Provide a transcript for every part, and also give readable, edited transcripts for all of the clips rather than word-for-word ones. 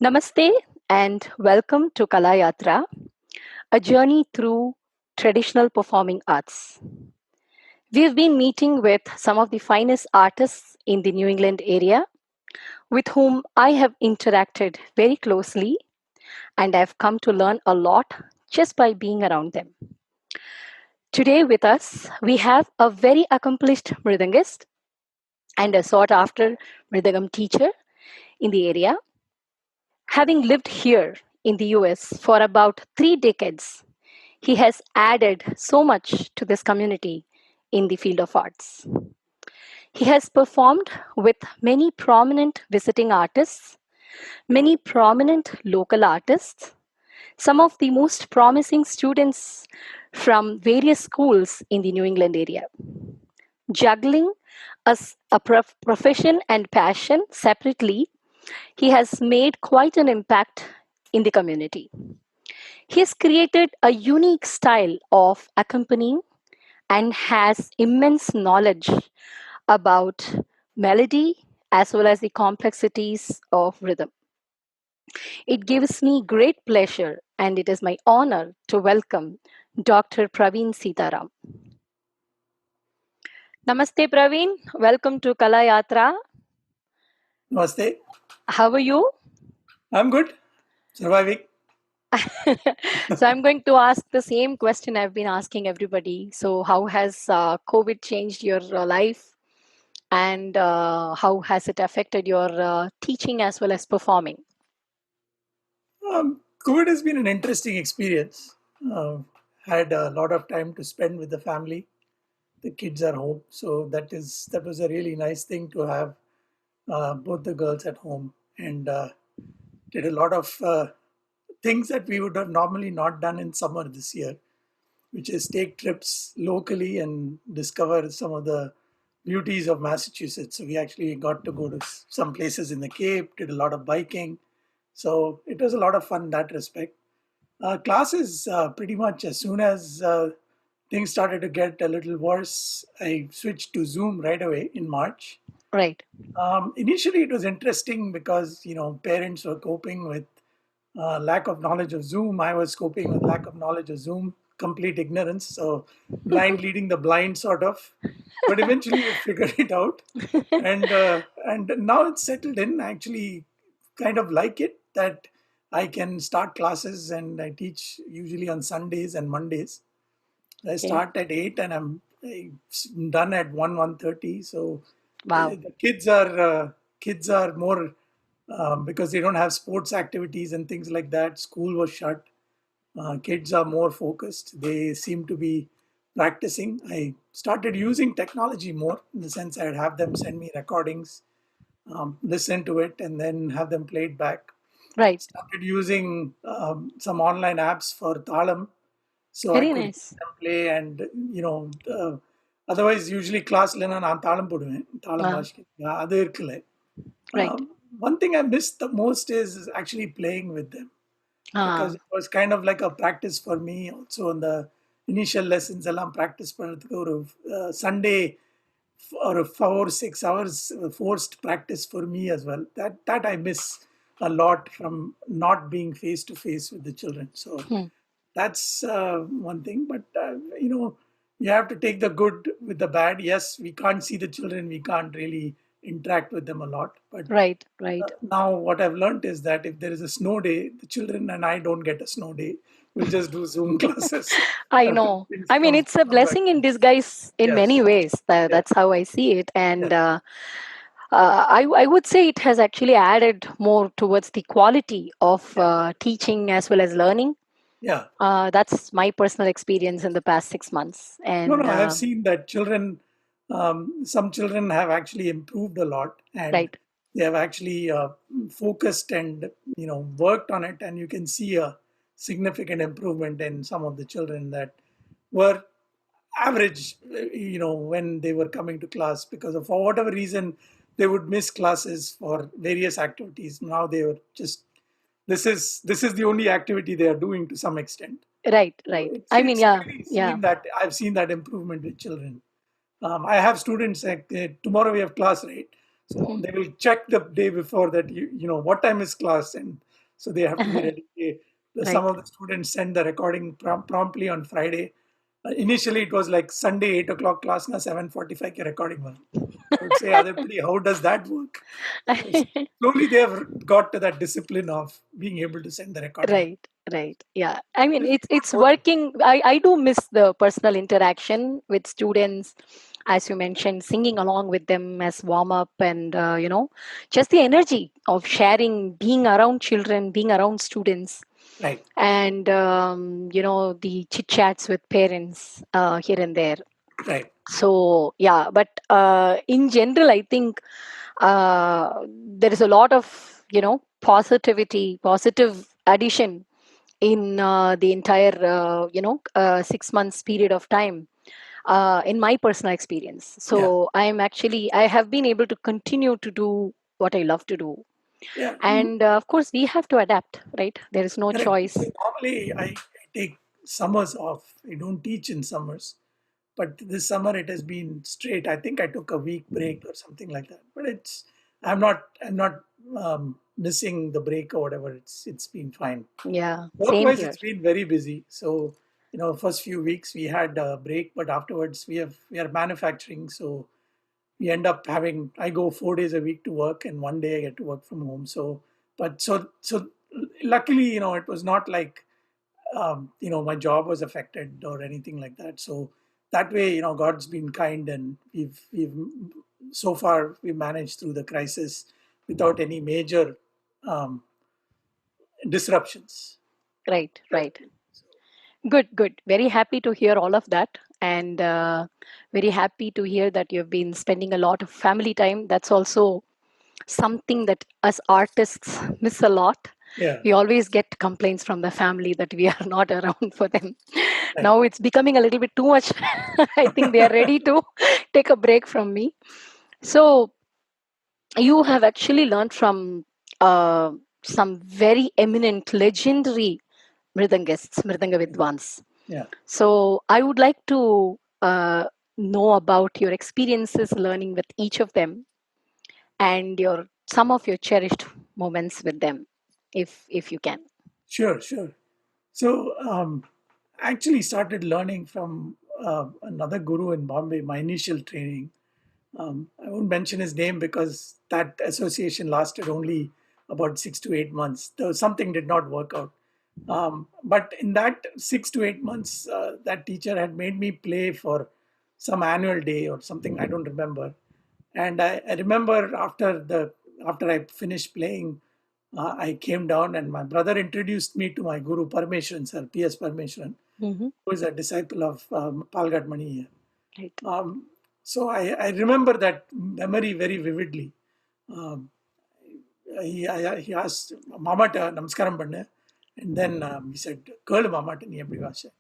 Namaste and welcome to yAtrA, a journey through traditional performing arts. We've been meeting with some of the finest artists in the New England area with whom I have interacted very closely, and I've come to learn a lot just by being around them. Today with us, we have a very accomplished mridangist and a sought after mridangam teacher in the area. Having lived here in the US for about 3 decades, he has added so much to this community in the field of arts. He has performed with many prominent visiting artists, many prominent local artists, some of the most promising students from various schools in the New England area. Juggling a profession and passion separately, he has made quite an impact in the community. He has created a unique style of accompanying and has immense knowledge about melody as well as the complexities of rhythm. It gives me great pleasure and it is my honor to welcome Dr. Pravin Sitaram. Namaste, Pravin. Welcome to yAtrA. Namaste. How are you? I'm good. Surviving. So I'm going to ask the same question I've been asking everybody. So how has COVID changed your life? And how has it affected your teaching as well as performing? COVID has been an interesting experience. Had a lot of time to spend with the family. The kids are home, so that was a really nice thing to have both the girls at home, and did a lot of things that we would have normally not done in summer this year, which is take trips locally and discover some of the beauties of Massachusetts. So we actually got to go to some places in the Cape, did a lot of biking. So it was a lot of fun in that respect. Classes, pretty much as soon as things started to get a little worse, I switched to Zoom right away in March. Right. Initially, it was interesting because parents were coping with lack of knowledge of Zoom. I was coping with lack of knowledge of Zoom, complete ignorance. So blind leading the blind, sort of. But eventually, we figured it out, and now it's settled in. I actually kind of like it that I can start classes, and I teach usually on Sundays and Mondays. I Okay. start at 8 and I'm done at 1:30. So Wow. the kids are more because they don't have sports activities and things like that. School was shut. Kids are more focused. They seem to be practicing. I started using technology more in the sense I'd have them send me recordings, listen to it, and then have them play it back. Right. Started using some online apps for Thalam, so I Very could nice. play and otherwise usually class இல்லைன்னா நான் தாளம் போடுவேன் தாளம் Uh, வாசிக்க அது இருக்குல்ல. right. um, one thing I missed the most is actually playing with them because Ah, it was kind of like a practice for me also in the initial lessons எல்லாம் practice பண்றதுக்கு ஒரு Sunday or 4 6 hours forced practice for me as well. That I miss a lot from not being face to face with the children. So hmm. that's one thing. But you have to take the good with the bad. Yes, we can't see the children. We can't really interact with them a lot. But Right. Right. now what I've learned is that if there is a snow day, the children and I don't get a snow day. We'll just do Zoom classes. I know. Things I mean, it's a come back. blessing in disguise in Yes. many ways. Yes. That's how I see it. Yes. And I would say it has actually added more towards the quality of Yeah. teaching as well as learning. Yeah. That's my personal experience in the past 6 months. No, And no, I have seen that some children have actually improved a lot, and right. they have actually focused and worked on it, and you can see a significant improvement in some of the children that were average, when they were coming to class because of for whatever reason they would miss classes for various activities. Now they were just this is the only activity they are doing to some extent. Right. So Right. it's I mean, it's yeah. really Yeah. seen that I've seen that improvement with children. I have students like tomorrow we have class, right? So they will check the day before that you know what time is class, and so they have to be ready. Some Right. of the students send the recording promptly on Friday. Initially, it was like Sunday 8 o'clock class, now 7:45 ke recording one. I would say, Adipati, how does that work? So slowly they have got to that discipline of being able to send the recording. Right, right. Yeah. I mean, This is it's both. working. I do miss the personal interaction with students, as you mentioned, singing along with them as warm up, and just the energy of sharing, being around children, being around students, Right, and the chit chats with parents here and there. right, So yeah, but in general, I think there is a lot of positivity, positive addition in the entire 6 months period of time in my personal experience. yeah, So I have been able to continue to do what I love to do, yeah. and of course we have to adapt, right? There is no Correct. choice. Normally, I take summers off. I don't teach in summers, but this summer it has been straight. I think I took a week break or something like that. But I'm not missing the break or whatever. It's been fine. Yeah, same Work-wise, here. it's been very busy. So, first few weeks we had a break, but afterwards we are manufacturing. So we end up having, I go 4 days a week to work and one day I get to work from home. So, but so luckily, it was not like, my job was affected or anything like that. So that way, God's been kind, and we've so far we managed through the crisis without any major um, disruptions. Right, That's right. good. So, Good, good. Very happy to hear all of that. And very happy to hear that you've been spending a lot of family time. That's also something that us artists miss a lot. yeah, We always get complaints from the family that we are not around for them. right. Now it's becoming a little bit too much. I think they are ready to take a break from me. So you have actually learned from some very eminent, legendary mridangists, mridanga vidwans. Yeah. So I would like to know about your experiences learning with each of them and your some of your cherished moments with them, if you can. Sure, sure. So, I actually started learning from another guru in Bombay, my initial training. I won't mention his name because that association lasted only about 6 to 8 months. Though something did not work out. But in that 6 to 8 months, that teacher had made me play for some annual day or something. I don't remember. And I remember after I finished playing, I came down and my brother introduced me to my guru Parmeshwaran sir, P.S. Parmeshwaran, Hmm. who is a disciple of Palghat Mani. Right. Um, so I remember that memory very vividly. Um, he asked Mamata Namaskaram Panna, and then he said, Curl Mamata ni eppadi vaasha.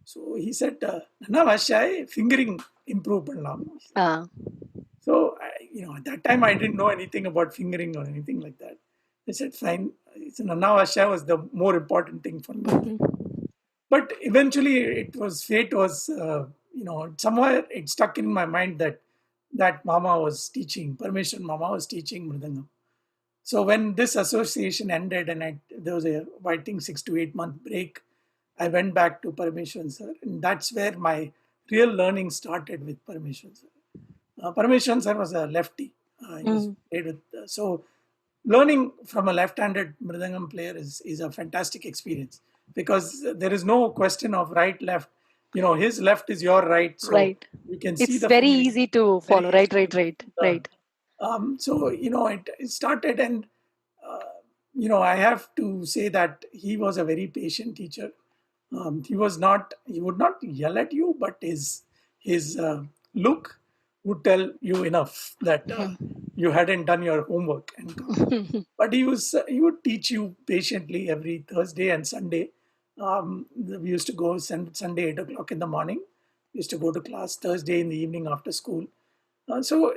So he said, Nanna vaasha fingering improve pannalam. Uh, So, at that time I didn't know anything about fingering or anything like that. I said, fine. So Nanna vaasha was the more important thing for me. But eventually, fate was, somewhere it stuck in my mind that Mama was teaching, Parmeshwar Mama was teaching Mridangam. So when this association ended and there was a, I think, 6 to 8 month break, I went back to Parmeshwaran sir, and that's where my real learning started with Parmeshwaran sir. Parmeshwaran sir was a lefty. He was mm, played with, so learning from a left-handed mridangam player is a fantastic experience because there is no question of right left. His left is your right, so right. you can see It's the very fingering easy to very follow. Right, easy right, to right, learn. right. So it started, and I have to say that he was a very patient teacher. He would not yell at you, but his look would tell you enough that you hadn't done your homework and come. But he would teach you patiently every Thursday and Sunday. We used to go Sunday 8 o'clock in the morning. We used to go to class Thursday in the evening after school. So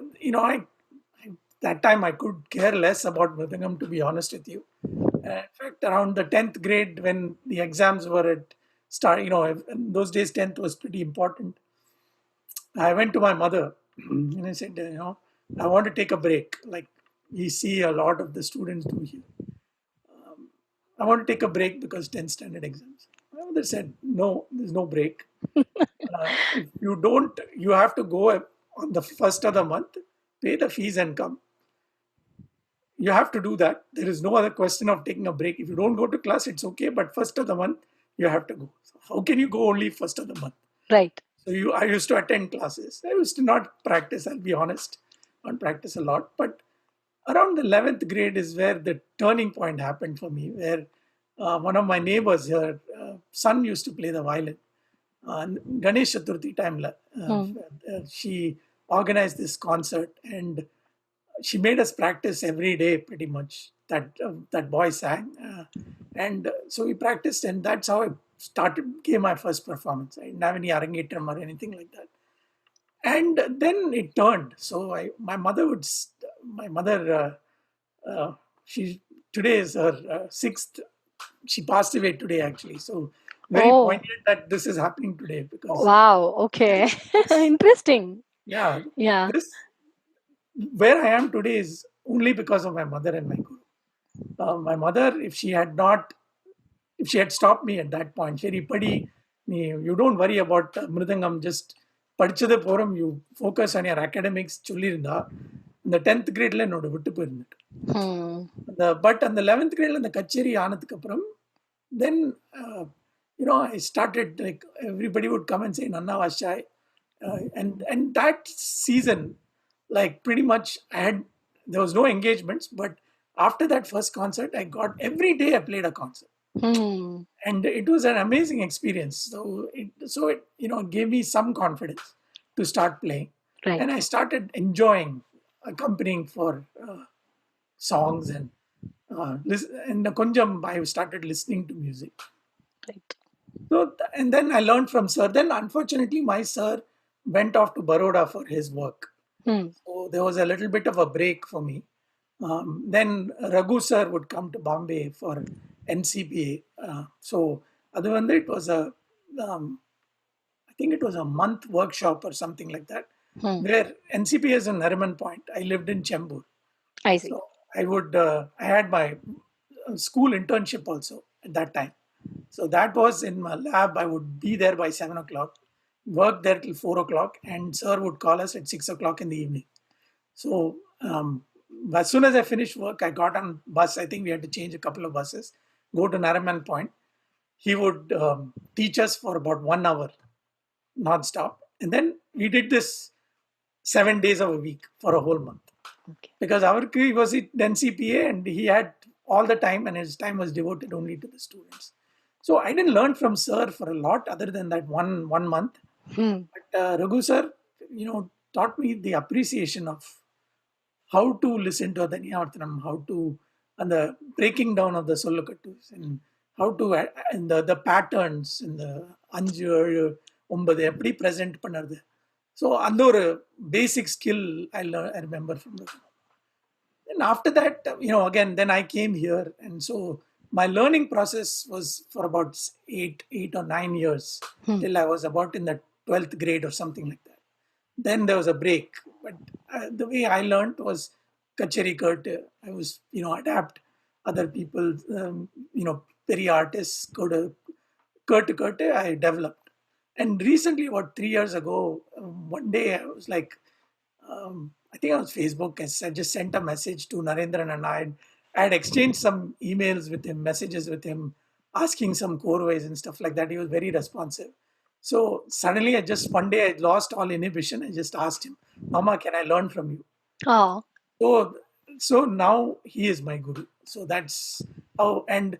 that time I could care less about Mridangam, to be honest with you. In fact, around the 10th grade, when the exams were at start, in those days 10th was pretty important. I went to my mother and I said, I want to take a break, like we see a lot of the students do here. I want to take a break because 10th standard exams. My mother said, no, there's no break. If you don't, you have to go on the first of the month, pay the fees and come. You have to do that. There is no other question of taking a break. If you don't go to class, it's okay, but first of the month, you have to go. So how can you go only first of the month? Right. So I used to attend classes. I used to not practice, I'll be honest, not practice a lot. But around the 11th grade is where the turning point happened for me, where one of my neighbors, her son used to play the violin. Ganesh Chaturthi time, Hmm. she organized this concert and she made us practice every day pretty much. That boy sang, and so we practiced, and that's how I started. Came my first performance. I didn't have any arangetram or anything like that, and then it turned. So my mother my mother, she today is her sixth. She passed away today actually. So very Oh, poignant that this is happening today because wow. Okay. this, Interesting. yeah, Yeah. this where I am today is only because of my mother and my guru. My mother, if she had stopped me at that point, Sherry Padi, you don't worry about Mridangam, just படிச்சது போறோம், you focus on your academics சொல்லியிருந்தா இந்த 10th கிரேட்ல என்னோட விட்டு போயிருந்துட்டு Hmm. But அந்த 11th கிரேட்ல அந்த கச்சேரி ஆனதுக்கு அப்புறம் then I started like everybody would come and say Nanna Vashai, and that season, like pretty much there was no engagements, but after that first concert, I got every day I played a concert, Hmm. and it was an amazing experience. So it gave me some confidence to start playing, and Right. I started enjoying accompanying for songs and and konjam I started listening to music. Right. So, and then I learned from sir. Then, unfortunately, my sir went off to Baroda for his work. Hmm. So, there was a little bit of a break for me. Then, Raghu sir would come to Bombay for NCPA. So, other than that, it was um, I think it was a month workshop or something like that, Hmm. where NCPA is in Nariman Point. I lived in Chembur. I see. So I had my school internship also at that time. So that was in my lab. I would be there by 7 o'clock, work there till 4 o'clock, and sir would call us at 6 o'clock in the evening. So as soon as I finished work, I got on bus. I think we had to change a couple of buses, go to Nariman Point. He would teach us for about 1 hour non-stop, and then we did this 7 days of a week for a whole month Okay. because our he was at NCPA and he had all the time and his time was devoted only to the students. So I didn't learn from sir for a lot other than that one month. Hmm. But Raghu sir, taught me the appreciation of how to listen to the yAtrA, how to and the breaking down of the solokattus and how to and the patterns in the அஞ்சு ஏழு ஒன்பது எப்படி present பண்ணுறது. So அந்த ஒரு basic skill I remember from Raghu. And after that, again, then I came here, and so my learning process was for about 8 or 9 years Hmm. till I was about in the 12th grade or something like that. Then there was a break, but the way I learned was kacheri kurt. I was, adapt other people, very artists, kurt I developed. And recently, about 3 years ago, one day I was like, I think on Facebook, I just sent a message to Narendran and I had exchanged some emails with him, messages with him, asking some core ways and stuff like that. He was very responsive. So suddenly, one day, I lost all inhibition. I just asked him, Mama, can I learn from you? Oh, So, so now he is my guru. So that's how, and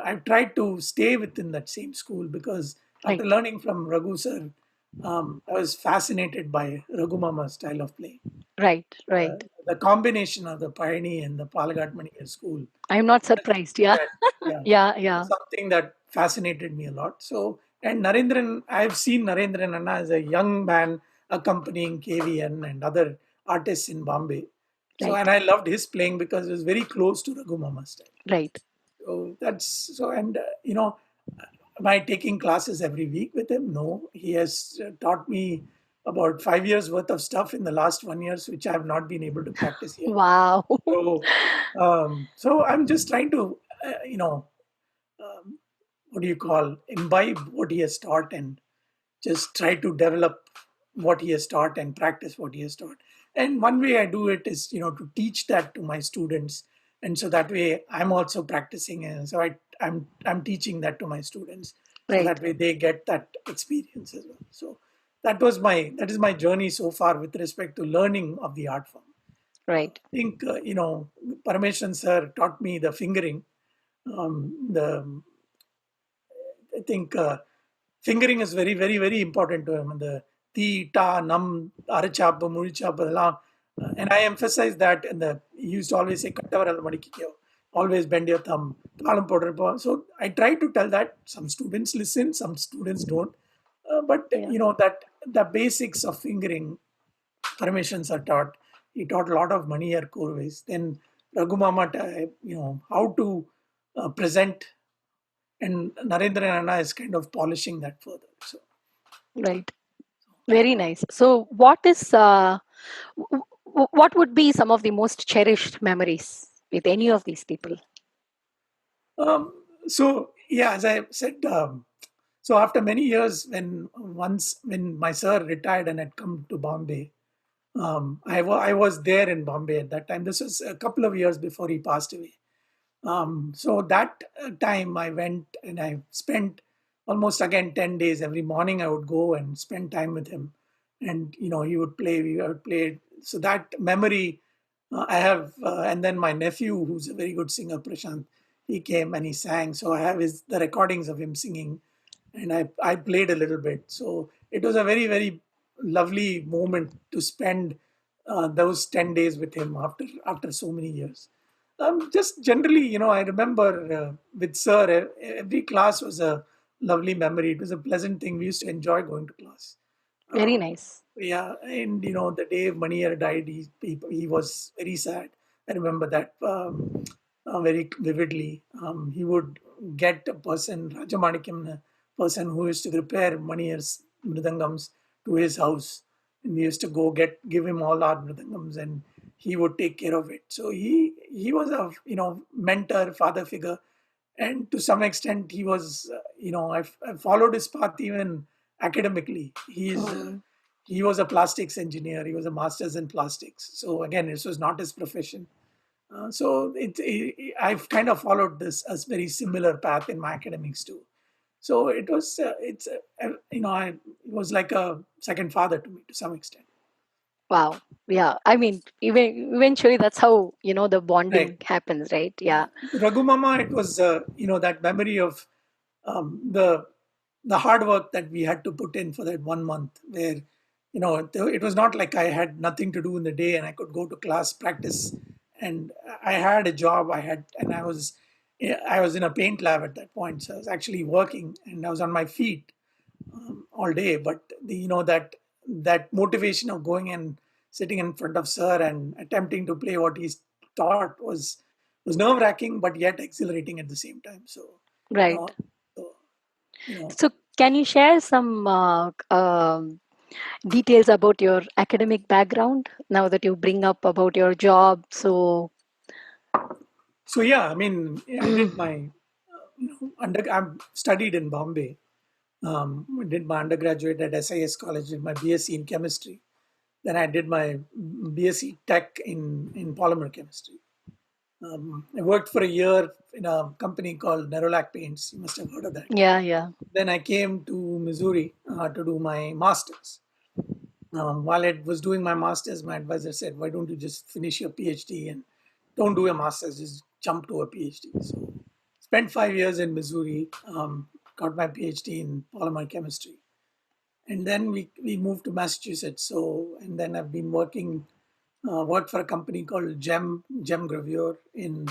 I've tried to stay within that same school because after right. learning from Raghu sir, I was fascinated by Raghu Mama's style of playing. Right. Uh, Right. the combination of the Payani and the Palagat Maniya school I'm not was surprised. something Yeah. that, yeah, Yeah. was Yeah. something that fascinated me a lot. So, and Narendran, I've seen Narendran Anna as a young man accompanying KVN and other artists in Bombay. So, Right. and I loved his playing because it was very close to Raghu Mama style. Right. So that's so, and am I taking classes every week with him? No, he has taught me about 5 years worth of stuff in the last 1 year, which I have not been able to practice yet. Wow. So I'm just trying to, um, what do you call, imbibe what he has taught and just try to develop what he has taught and practice what he has taught. And one way I do it is, to teach that to my students, and so that way I'm also practicing, and so I'm teaching that to my students, so Right, that way they get that experience as well. So that is my journey so far with respect to learning of the art form. right, I think Parameshwaran sir taught me the fingering. The I think fingering is very, very, very important to him. And the ti, ta, nam, arachappa, mulichappa, and I emphasize that. And he used to always say, "Kattavaral madikikyo," always bend your thumb. Thalam podarappa. So I try to tell that. Some students listen, some students don't. But yeah, that the basics of fingering, Paramations are taught. He taught a lot of money core ways. Then Raghumama, how to present, and Narendra Nana is kind of polishing that further. So, right. Very nice. So, what would be some of the most cherished memories with any of these people? so yeah, as I said, so after many years, when my sir retired and had come to Bombay, I was there in Bombay at that time. This was a couple of years before he passed away. So that time I went and I spent almost again 10 days. Every morning I would go and spend time with him. And, he would play, we would play. So that memory I have, and then my nephew, who's a very good singer, Prashant, he came and he sang. So I have the recordings of him singing, and I played a little bit. So it was a very, very lovely moment to spend those 10 days with him after so many years. Just generally, I remember with Sir, every class was a lovely memory. It was a pleasant thing. We used to enjoy going to class. Very Um, nice. yeah, and the day Manier died, he was very sad. I remember that very vividly. He would get a person, Rajamanikam, a person who used to repair Manier's mridangams, to his house, and we used to go give him all our mridangams, and he would take care of it. So he was a mentor, father figure, and to some extent he was I followed his path even academically. Mm, He was a plastics engineer. He was a master's in plastics. So again, this was not his profession. So I've kind of followed this as very similar path in my academics too. So it was it was like a second father to me to some extent. wow. Yeah. I mean, eventually that's how, the Right. bonding happens, right? Yeah. Raghu Mama, it was that memory of the hard work that we had to put in for that 1 month, where it was not like I had nothing to do in the day and I could go to class, practice, and I had a job. And I was in a paint lab at that point, so I was actually working and I was on my feet all day. But that motivation of going and sitting in front of Sir and attempting to play what he's taught was nerve wracking, but yet exhilarating at the same time. So, Right. uh, so you know, So, can you share some details about your academic background now that you bring up about your job? So, so yeah, I mean, I did my I studied in Bombay. I did my undergraduate at SIS College, did my BSc in chemistry. Then I did my BSc Tech in polymer chemistry. I worked for a year in a company called Nerolac Paints. You must have heard of that. yeah, yeah. Then I came to Missouri to do my master's. While I was doing my master's, my advisor said, "Why don't you just finish your PhD and don't do a master's, just jump to a PhD." So, spent 5 years in Missouri, got my PhD in polymer chemistry, and then we moved to Massachusetts. So, and then I've been worked for a company called Gem Gravure in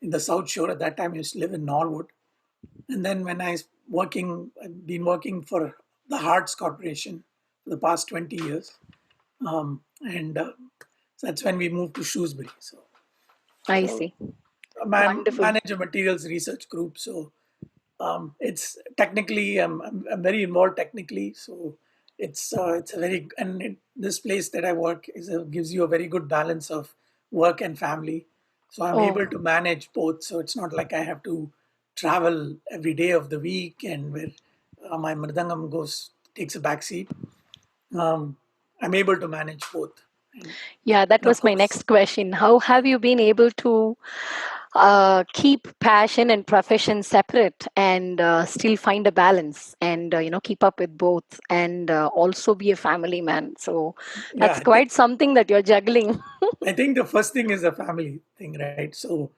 the South Shore. At that time, I used to live in Norwood. And then I've been working for the Hearts Corporation for the past 20 years. And so that's when we moved to Shrewsbury. I So see. I Wonderful. manage a materials research group. So it's technically, I'm very involved technically. So It's a very this place that I work gives you a very good balance of work and family. So I'm Oh, able to manage both. So it's not like I have to travel every day of the week and where my mridangam goes takes a back seat. Um, I'm able to manage both. And, yeah, that and of was my course, next question. How have you been able to keep passion and profession separate and still find a balance and keep up with both and also be a family man? So yeah, that's quite something that you're juggling. I think the first thing is a family thing, right? So,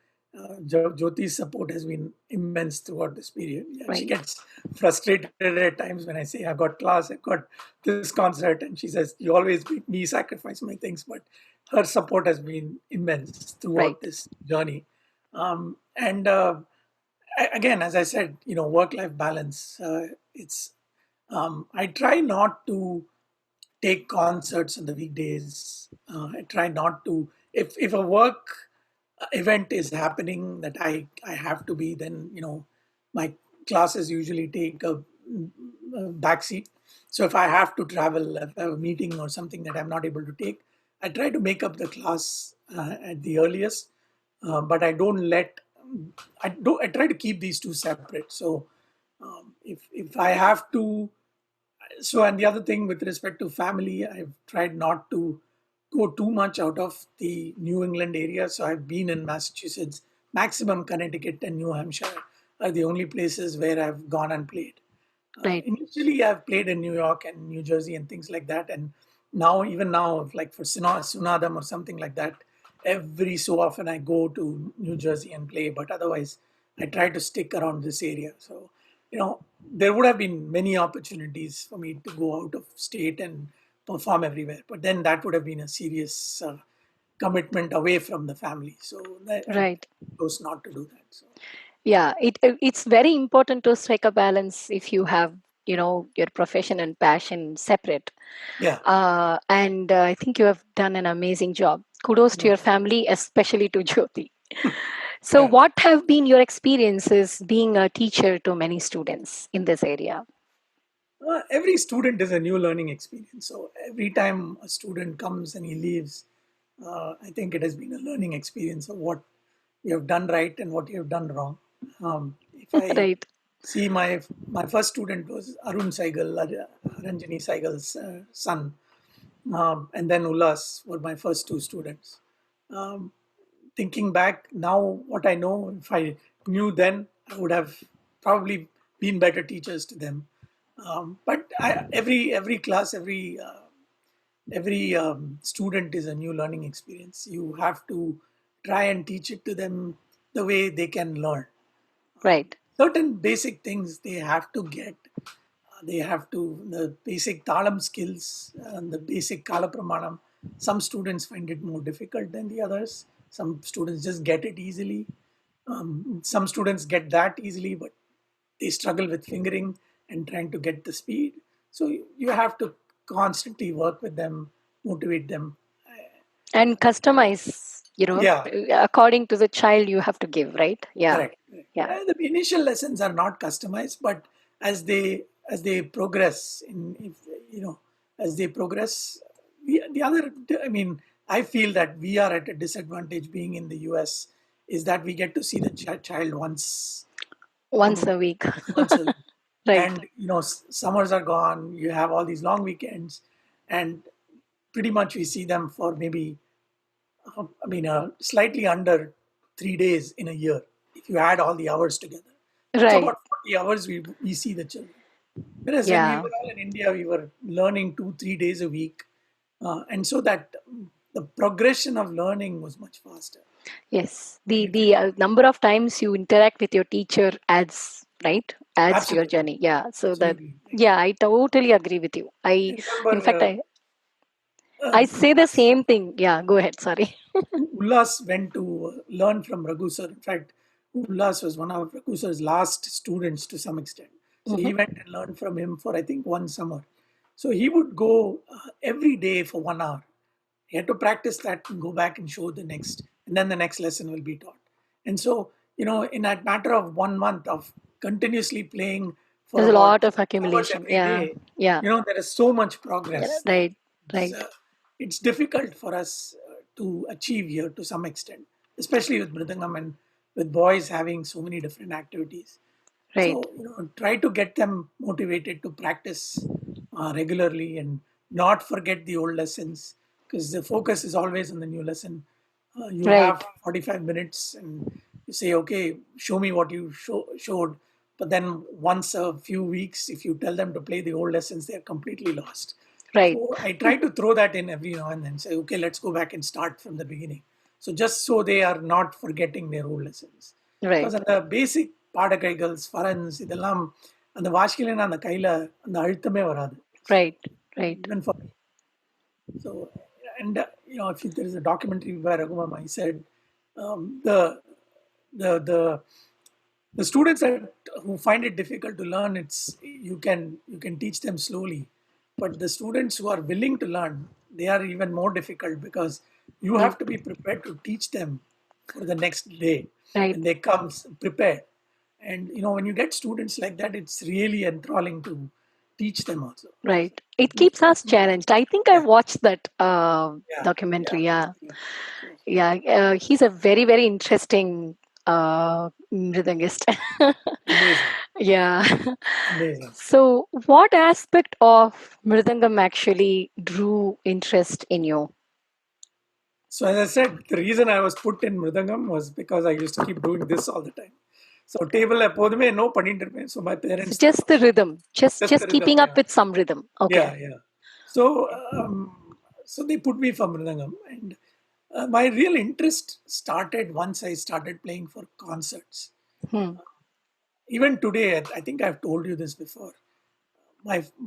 Jyoti's support has been immense throughout this period. Yeah, she Right, gets frustrated at times when I say, I've got class, I've got this concert. And she says, you always make me sacrifice my things. But her support has been immense throughout right, this journey. And again, as I said, work life balance. I try not to take concerts on the weekdays. I try not to. If a work event is happening that I have to be, then my classes usually take a backseat. So if I have to travel, if I have a meeting or something that I'm not able to take, I try to make up the class at the earliest. But I don't let. I do. I try to keep these two separate. So if I have to and the other thing with respect to family, I've tried not to go too much out of the New England area. So I've been in Massachusetts, maximum Connecticut and New Hampshire are the only places where I've gone and played. right. Initially, I've played in New York and New Jersey and things like that. And even now, like for Sunadam or something like that, every so often I go to New Jersey and play. But otherwise, I try to stick around this area. So, there would have been many opportunities for me to go out of state and perform everywhere. But then that would have been a serious commitment away from the family. So I Right. chose not to do that. So, Yeah, it's very important to strike a balance if you have your profession and passion separate. yeah. And I think you have done an amazing job. Kudos to your family, especially to Jyoti. So, Yeah. what have been your experiences being a teacher to many students in this area? Every student is a new learning experience. So every time a student comes and he leaves, I think it has been a learning experience of what you have done right and what you have done wrong. If I Right, see my first student was Arun Saigal, Ranjani Saigal's son, and then Ullas were my first two students. Um, Thinking back now, what I know, if I knew then, I would have probably been better teachers to them. But every class, every student is a new learning experience. You have to try and teach it to them the way they can learn. right, Certain basic things they have to get. They have to the basic talam skills and the basic kalapramanam. Some students find it more difficult than the others. Some students just get it easily. Some students get that easily, but they struggle with fingering and trying to get the speed. So you have to constantly work with them, motivate them. and customize. Yeah, According to the child, you have to give. Right? Yeah, correct. Correct. yeah, The initial lessons are not customized, but as they progress as they progress, the other, I mean, I feel that we are at a disadvantage being in the US is that we get to see the child once a week. once a week. Right, And summers are gone, you have all these long weekends, and pretty much we see them for maybe slightly under 3 days in a year if you add all the hours together. That's right. about 40 hours we see the children. Whereas when we Yeah. were all in India, we were learning 2 3 days a week, and so that the progression of learning was much faster. Yes. And The you can the number of times you interact with your teacher adds, right? Adds to your absolutely, journey. Yeah. So that, absolutely. yeah, I totally agree with you. I In fact, remember I say the Ullas, same thing. Yeah. Go ahead. Sorry. Ullas went to learn from Raghu sir. In fact, Ullas was one of Raghu sir's last students to some extent. So he Hmm. went and learned from him for I think one summer. So he would go every day for 1 hour. He had to practice that and go back and show the next, and then the next lesson will be taught. And so, in that matter of 1 month of continuously playing for There's a about lot of 6 hours accumulation. every Yeah. day, Yeah. there is so much Yeah, progress that right. it's, Right. uh, it's difficult for us to achieve here to some extent, especially with Mridangam and with boys having so many different activities. Right. So, try to get them motivated to practice regularly and not forget the old lessons, because the focus is always on the new lesson. You Right. have 45 minutes and you say, okay, show me what you showed. But then once a few weeks, if you tell them to play the old lessons, they're completely lost. Right. So I try to throw that in every now and then, say, okay, let's go back and start from the beginning. So just so they are not forgetting their old lessons. Because Right. அந்த பேசிக் பாடகைகள் ஸ்வரன்ஸ் இதெல்லாம் அந்த வாசிக்கலைன்னா அந்த கையில் அந்த அழுத்தமே வராது. Right. Right. Even for me. So, and if there is a documentary where Raghuram said, the the students who find it difficult to learn, it's you can teach them slowly, but the students who are willing to learn, they are even more difficult, because you Mm. have to be prepared to teach them for the next day Right. when they come prepared. And when you get students like that, it's really enthralling to teach them also. So Right. It that's keeps us that's my challenged. I think I yeah, watched that yeah, yeah, documentary. Yeah. yeah. So Yeah. He's a very, very interesting mridangist. amazing, Yeah. amazing. So, what aspect of mridangam actually drew interest in you? So as I said, the reason I was put in Mridangam was because I used to keep doing this all the time. So table எப்போதுமே no பண்ணிட்டு இருப்பேன். So my So parents thought, just the rhythm, just just the just rhythm, keeping up yeah, with some rhythm. Okay. yeah, yeah. So so they put me for Mridangam, and my real interest started once I started playing for concerts. Hmm. Even today, I think I've told you this before.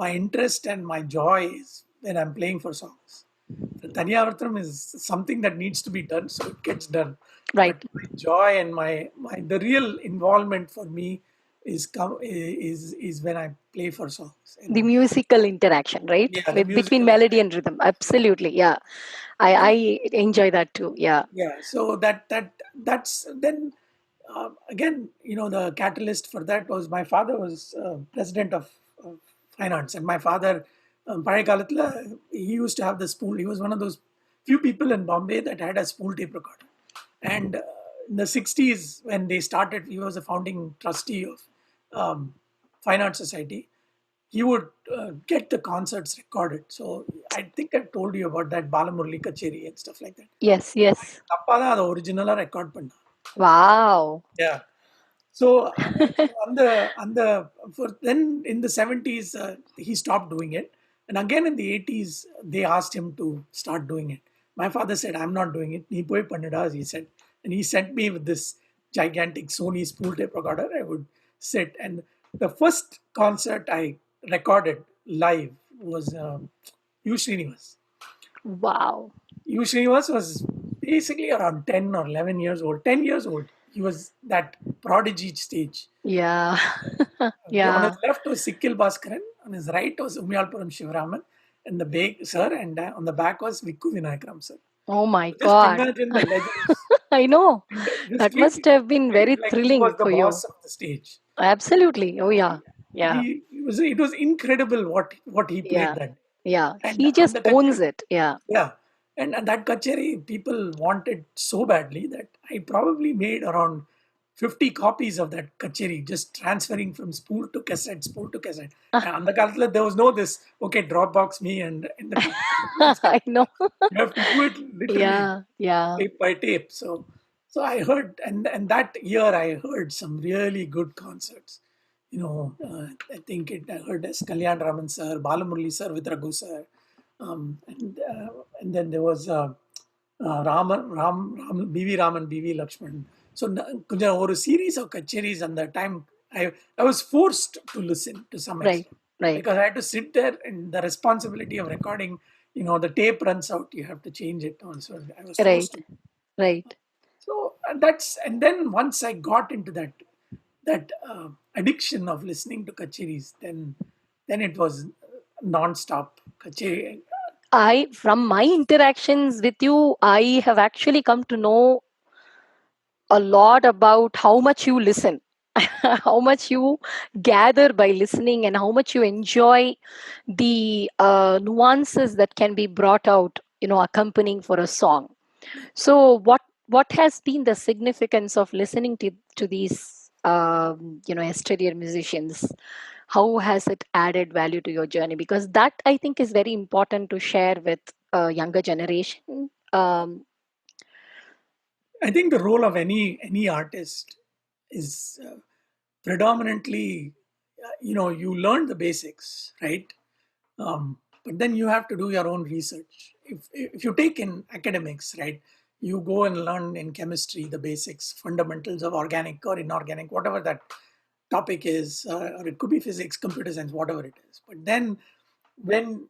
My interest and my joy is when I'm playing for songs. The Taniyavartram is something that needs to be done, so it gets done. But Right. my joy and my the real involvement for me is when I play for songs. The And musical interaction, right? yeah, the With between musical melody interaction. and rhythm. Absolutely. Yeah. I And enjoy that too. Yeah. yeah, so that's then again, the catalyst for that was my father was president of finance, and my father, பழைய காலத்துல, he used to have the spool. He was one of those few people in Bombay that had a spool tape recorder. And in the 60s, when they started, he was a founding trustee of um, Finance Society. He would get the concerts recorded. So I think I've told you about that Balamurli Kacheri and stuff like that. Yes. Yes. அப்பா தான் அதை ஒரிஜினலா record பண்ணான். Wow. Yeah. So on the for then in the 70s, he stopped doing it, and again in the 80s they asked him to start doing it. My father said, I'm not doing it, நீ போய் பண்ணுடா, he said. And he sent me with this gigantic Sony spool tape recorder. I would sit, and the first concert I recorded live was U Srinivas. Wow. U Srinivas was basically around 10 or 11 years old. 10 years old. He was that prodigy stage. Yeah. On Yeah. his left was Sikkil Bhaskaran, on his right was Umyalpuram Shivaraman, and the back, sir, and on the back was Vikku Vinayakaram, sir. Oh my So just God. imagine the legends. I know. And this That kid must have been played very like he was thrilling the for you. boss of the stage. Absolutely. Oh yeah. Yeah. It was incredible what he played Yeah. that day. Yeah. And He on just the owns kacheri, it. Yeah. yeah, and that kacheri people wanted so badly that I probably made around 50 copies of that kacheri, just transferring from spool to cassette, spool to cassette. And on the calculator, there was no this, okay, Dropbox me and the people. I know. You have to do it literally Yeah. Yeah. tape by tape. So I heard, and that year I heard some really good concerts. I think I heard as Kalyan Raman sir, Balamurli sir with Raghu sir, and then there was BV Raman, BV Lakshman. So கொஞ்சம் ஒரு series of kacheris and the time I was forced to listen to some Right. extent, Right. because I had to sit there, and the responsibility of recording, the tape runs out, you have to change it on. So I was forced Right. to. Right. So and then once I got into that addiction of listening to kacheris, then it was non-stop kacheri. From my interactions with you, I have actually come to know a lot about how much you listen. how much you gather by listening, and how much you enjoy the nuances that can be brought out, accompanying for a song. So, what has been the significance of listening to these, exterior musicians? How has it added value to your journey? Because that, I think, is very important to share with younger generation. I think the role of any artist is predominantly, you learn the basics, right? But then you have to do your own research. If you take in academics, right, you go and learn in chemistry the basics, fundamentals of organic or inorganic, whatever that topic is, or it could be physics, computer science, whatever it is. But then when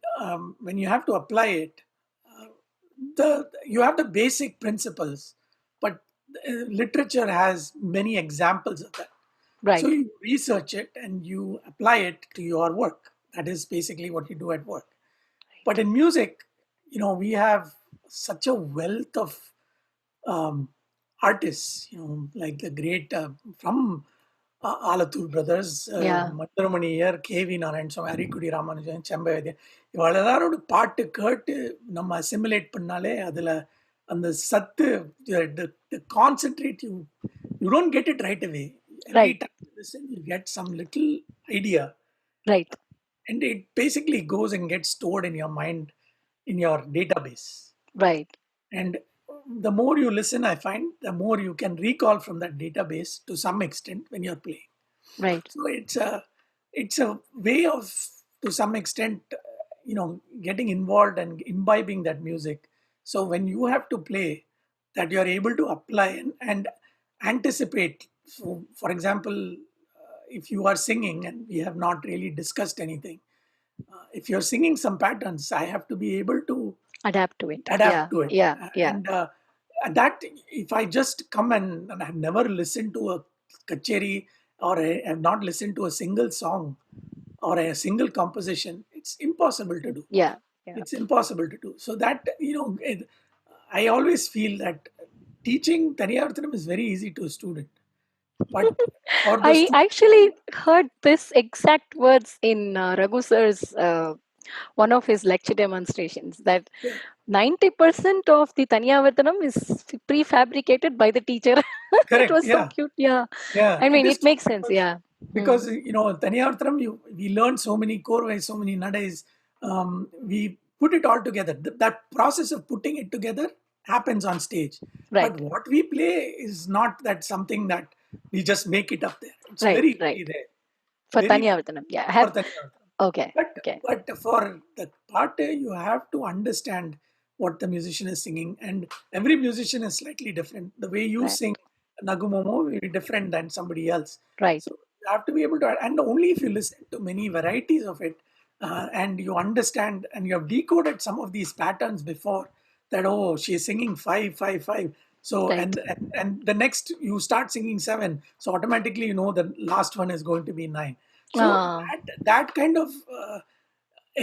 you have to apply it, the you have the basic principles, but literature has many examples of that. So Right, you research it and you apply it to your work. That is basically what you do at work. But right, in music, we have such a wealth of um, artists, like the great from Alathur brothers, yeah, மந்திரமணியர், கேவி நாராயண் சுவாமி, அரிக்குடி ராமானுஜன், செம்பையர், இவள் எல்லாரோட பாட்டு கேட்டு நம்ம assimilate பண்ணாலே அதில் அந்த சத்து, the concentrate, you don't get it right away. Every right, time you listen, you get some little idea, right, and it basically goes and gets stored in your mind, in your database. right, And the more you listen, I find the more you can recall from that database to some extent when you're playing. right. So it's a way of, to some extent, getting involved and imbibing that music. So when you have to play, that you're able to apply and anticipate. So, for example, if you are singing and we have not really discussed anything, if you're singing some patterns, I have to be able to Adapt to it. adapt Yeah, to it. yeah, yeah. And that, if I just come and I've never listened to a kacheri, or I have not listened to a single song or a single composition, it's impossible to do. Yeah, yeah. It's impossible to do. So that, I always feel that teaching Taniyavarthanam is very easy to a student. But for the I student, actually heard this exact words in Raghu sir's one of his lecture demonstrations, that yeah, 90% of the Tanyavartanam is prefabricated by the teacher. It correct, was so yeah. cute. Yeah. Yeah, I it mean, is it true makes sense. Yeah. because Hmm. Taniyavarthanam, we learn so many korvais, so many nadais. We put it all together. That process of putting it together happens on stage. Right. But what we play is not that something that we just make it up there. It's Right. very, Right. very rare. For Very rare Tanyavartanam. Yeah. for Have. Taniyavarthanam. Okay. But Okay. but for the part, you have to understand what the musician is singing, and every musician is slightly different. The way you Right. sing Nagumomo will be different than somebody else. Right. So you have to be able to, and only if you listen to many varieties of it, and you understand and you have decoded some of these patterns before, that oh, she's singing 5 5 5. So Right. and the next you start singing 7, so automatically you know the last one is going to be 9. So Uh, that kind of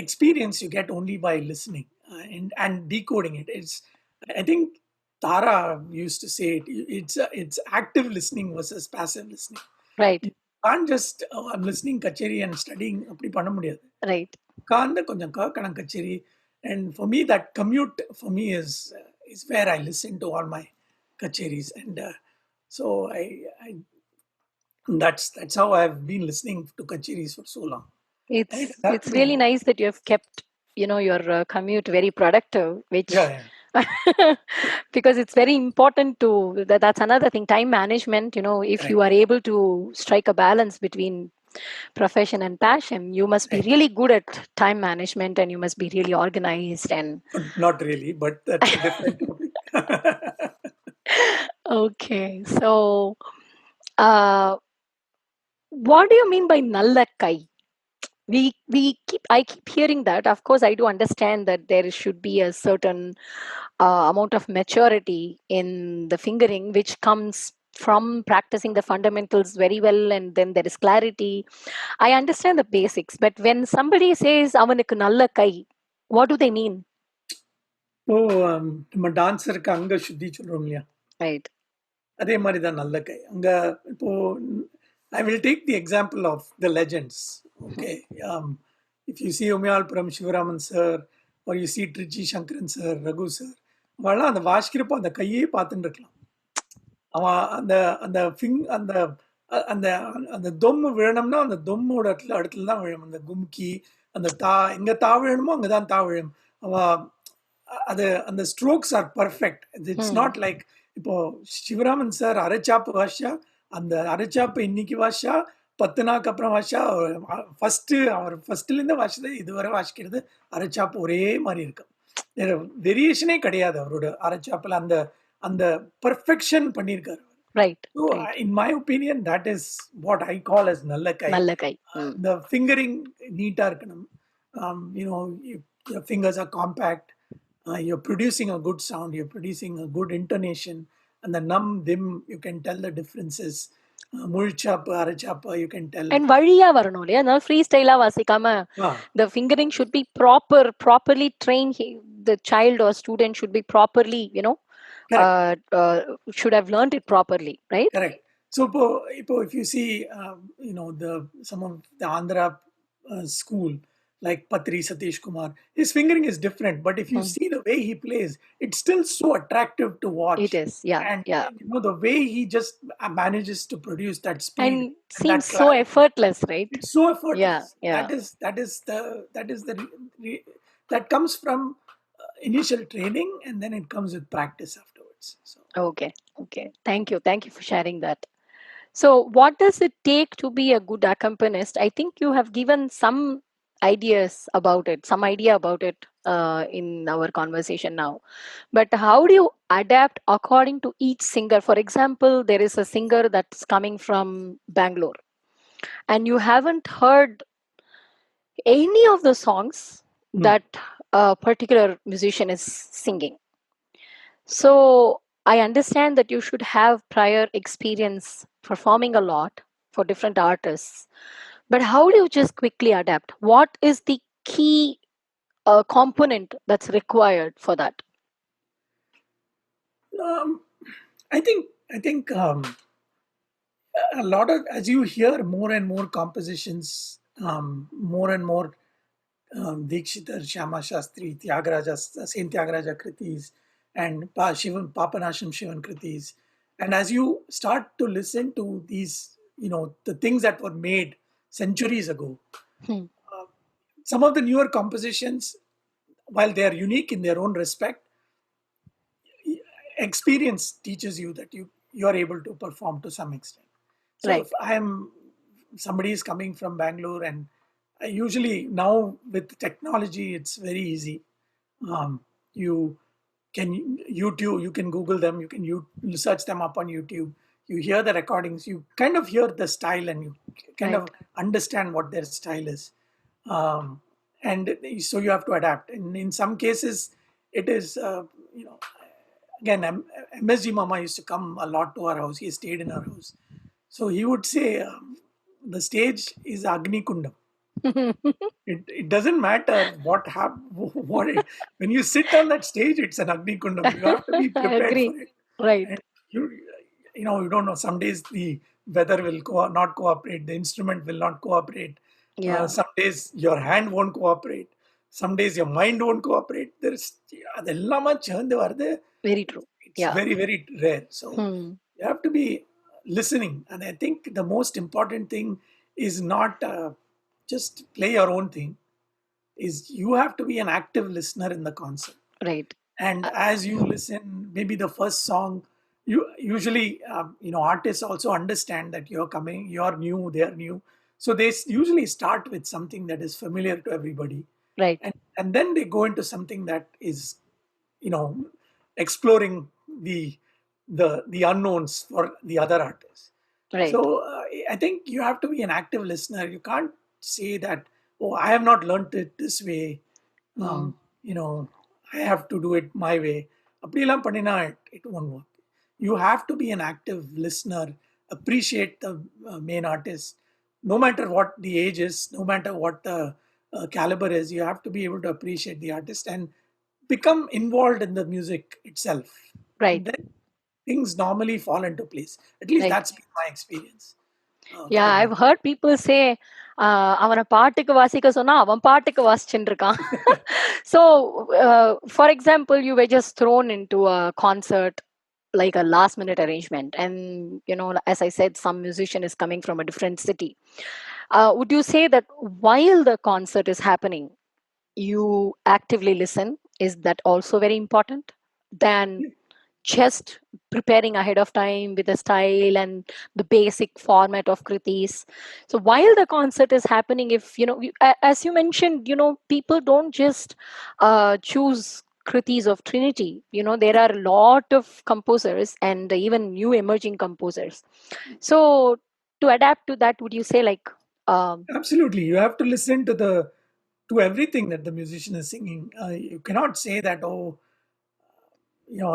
experience you get only by listening, and decoding it. It's, I think Tara used to say it's active listening versus passive listening. right. You can't just, I'm listening kacheri and studying, அப்படி பண்ண முடியாது. Right. உட்கார்ந்து கொஞ்சம் கேட்கணும் கச்சேரி. And for me, that commute for me is where I listen to all my kacheris. And so I that's how I've been listening to kacheris for so long, and it It's has helped me a really lot. nice that you have kept, your commute very productive, Yeah, which yeah. because it's very important to that's another thing, time management. If you Correct. are able to strike a balance between profession and passion, you must be Right. really good at time management, and you must be really organized and Not really, but that's a different topic. okay. So what do you mean by nallakkai? We keep I keep hearing that. Of course, I do understand that there should be a certain amount of maturity in the fingering, which comes from practicing the fundamentals very well, and then there is clarity. I understand the basics, but when somebody says avanukku nalla kai, what do they mean? ஓ, நம்ம டான்ஸருக்கு அங்க சுத்தி சொல்றோம் இல்லையா, Right. அதே மாதிரி தான் நல்ல கை. அங்க இப்போ I will take the example of the legends. Mhm. Okay. If you see Umyalpuram Shivaraman sir, or you see Trichy Shankaran sir, Raghu sir, அவெல்லாம் அந்த வாசிக்கிறப்போ அந்த கையே பார்த்துட்டு இருக்கலாம். அவன் அந்த அந்த ஃபிங் அந்த அந்த அந்த தொம்மு விழணும்னா அந்த தொம்மோட இடத்துல தான் விழும். அந்த கும்கி, அந்த தா எங்க தா விழணுமோ அங்கே தான் தா விழும். அவன் அது அந்த strokes are perfect. It's Hmm. Not like இப்போ சிவராமன் சார் அரைச்சாப்பு வாஷா, அந்த அரைச்சாப்பு இன்னைக்கு வாஷா, 10 நாளுக்கு அப்புறம் வாஷா, அவர் ஃபர்ஸ்ட்லேருந்து வாசிச்சது இதுவரை வாசிக்கிறது அரைச்சாப்பு ஒரே மாதிரி இருக்கு. வேரியேஷனே கிடையாது அவரோட அரைச்சாப்பில். அந்த அந்த பர்ஃபெக்ஷன் பண்ணியிருக்காரு. Right, So, right. in my opinion, that is what I call as நல்ல கை. நல்ல கை. Hmm. The fingering neat இருக்கணும். Your fingers are compact. You're producing a good sound. You're producing a good intonation. And the num, dim, you can tell the differences. Mulchapa, arachapa, you can tell. And வழியா வரணும் இல்லையா? அதனால free ஸ்டைலா வாசிக்காம Ah, the fingering should be properly trained. The child or student should be properly, correct. uh, uh, should have learned it properly, right? Correct. So, if you see, the some of the Andhra school, like Patri Satish Kumar, his fingering is different. But if you Hmm. see the way he plays, it's still so attractive to It watch. is, yeah, And yeah. the way he just manages to produce that speed And and seems that so clarity, effortless, right? it's so Yeah, effortless. yeah. That comes from initial training, and then it comes with practice afterwards. So. Okay, okay. Thank you. Thank you for sharing that. So, what does it take to be a good accompanist? I think you have given some ideas about it, some idea about it in our conversation now. But how do you adapt according to each singer? For example, there is a singer that's coming from Bangalore, and you haven't heard any of the songs Hmm. that a particular musician is singing. So I understand that you should have prior experience performing a lot for different artists. But how do you just quickly adapt? What is the key component that's required for that? Um, I think a lot of, as you hear more and more compositions, more and more Dikshitar, Shyama Shastri, Tyagaraja, Saint Tyagaraja Kritis, and Papanasham Shivan Kritis. And as you start to listen to these, the things that were made centuries ago, Hmm. some of the newer compositions, while they are unique in their own respect, experience teaches you that you are able to perform to some extent. So if Right, somebody is coming from Bangalore, and I usually now with technology it's very easy. You can YouTube, you can Google them, you can search them up on YouTube. You hear the recordings, you kind of hear the style, and you kind right, of understand what their style is. And so you have to adapt. And in some cases, it is again, MSG Mama used to come a lot to our house. He stayed in our house. So he would say, the stage is Agni Kundam. It doesn't matter what when you sit on that stage, it's an Agni Kundam. You have to be I prepared agree. for it. Right, And you, you don't know. Some days the weather will not cooperate. The instrument will not cooperate. yeah, Some days your hand won't cooperate. Some days your mind won't cooperate. அதெல்லாமா சேர்ந்து வருது. very true. It's Yeah. very, very rare. So Hmm. you have to be listening. And I think the most important thing is not just play your own thing, is you have to be an active listener in the concert. Right. And Uh, as you listen, maybe the first song, you usually, artists also understand that you're new, they're new. So they usually start with something that is familiar to everybody. right, And then they go into something that is, you know, exploring the unknowns for the other artists. right. So I think you have to be an active listener. You can't say that, oh, I have not learned it this way. Hmm. Um, I have to do it my way. அப்படியெல்லாம் பண்ணினா it won't work. You have to be an active listener, appreciate the main artist, no matter what the age is, no matter what the caliber is. You have to be able to appreciate the artist and become involved in the music itself. And Right, then things normally fall into place. At least right. that's been my experience. Yeah, from. I've heard people say, அவன பாட்டுக்கு வாசிக்க சொன்னா அவன் பாட்டுக்கு வாசிச்சுட்டு இருக்கான். So, for example, you were just thrown into a concert, like a last minute arrangement, and as I said, some musician is coming from a different city. Would you say that while the concert is happening, you actively listen? Is that also very important than just preparing ahead of time with the style and the basic format of kritis? So while the concert is happening, if as you mentioned, people don't just choose kritis of trinity. There are a lot of composers and even new emerging composers. So to adapt to that, would you say, like, um, Absolutely, you have to listen to everything that the musician is singing. You cannot say that, oh,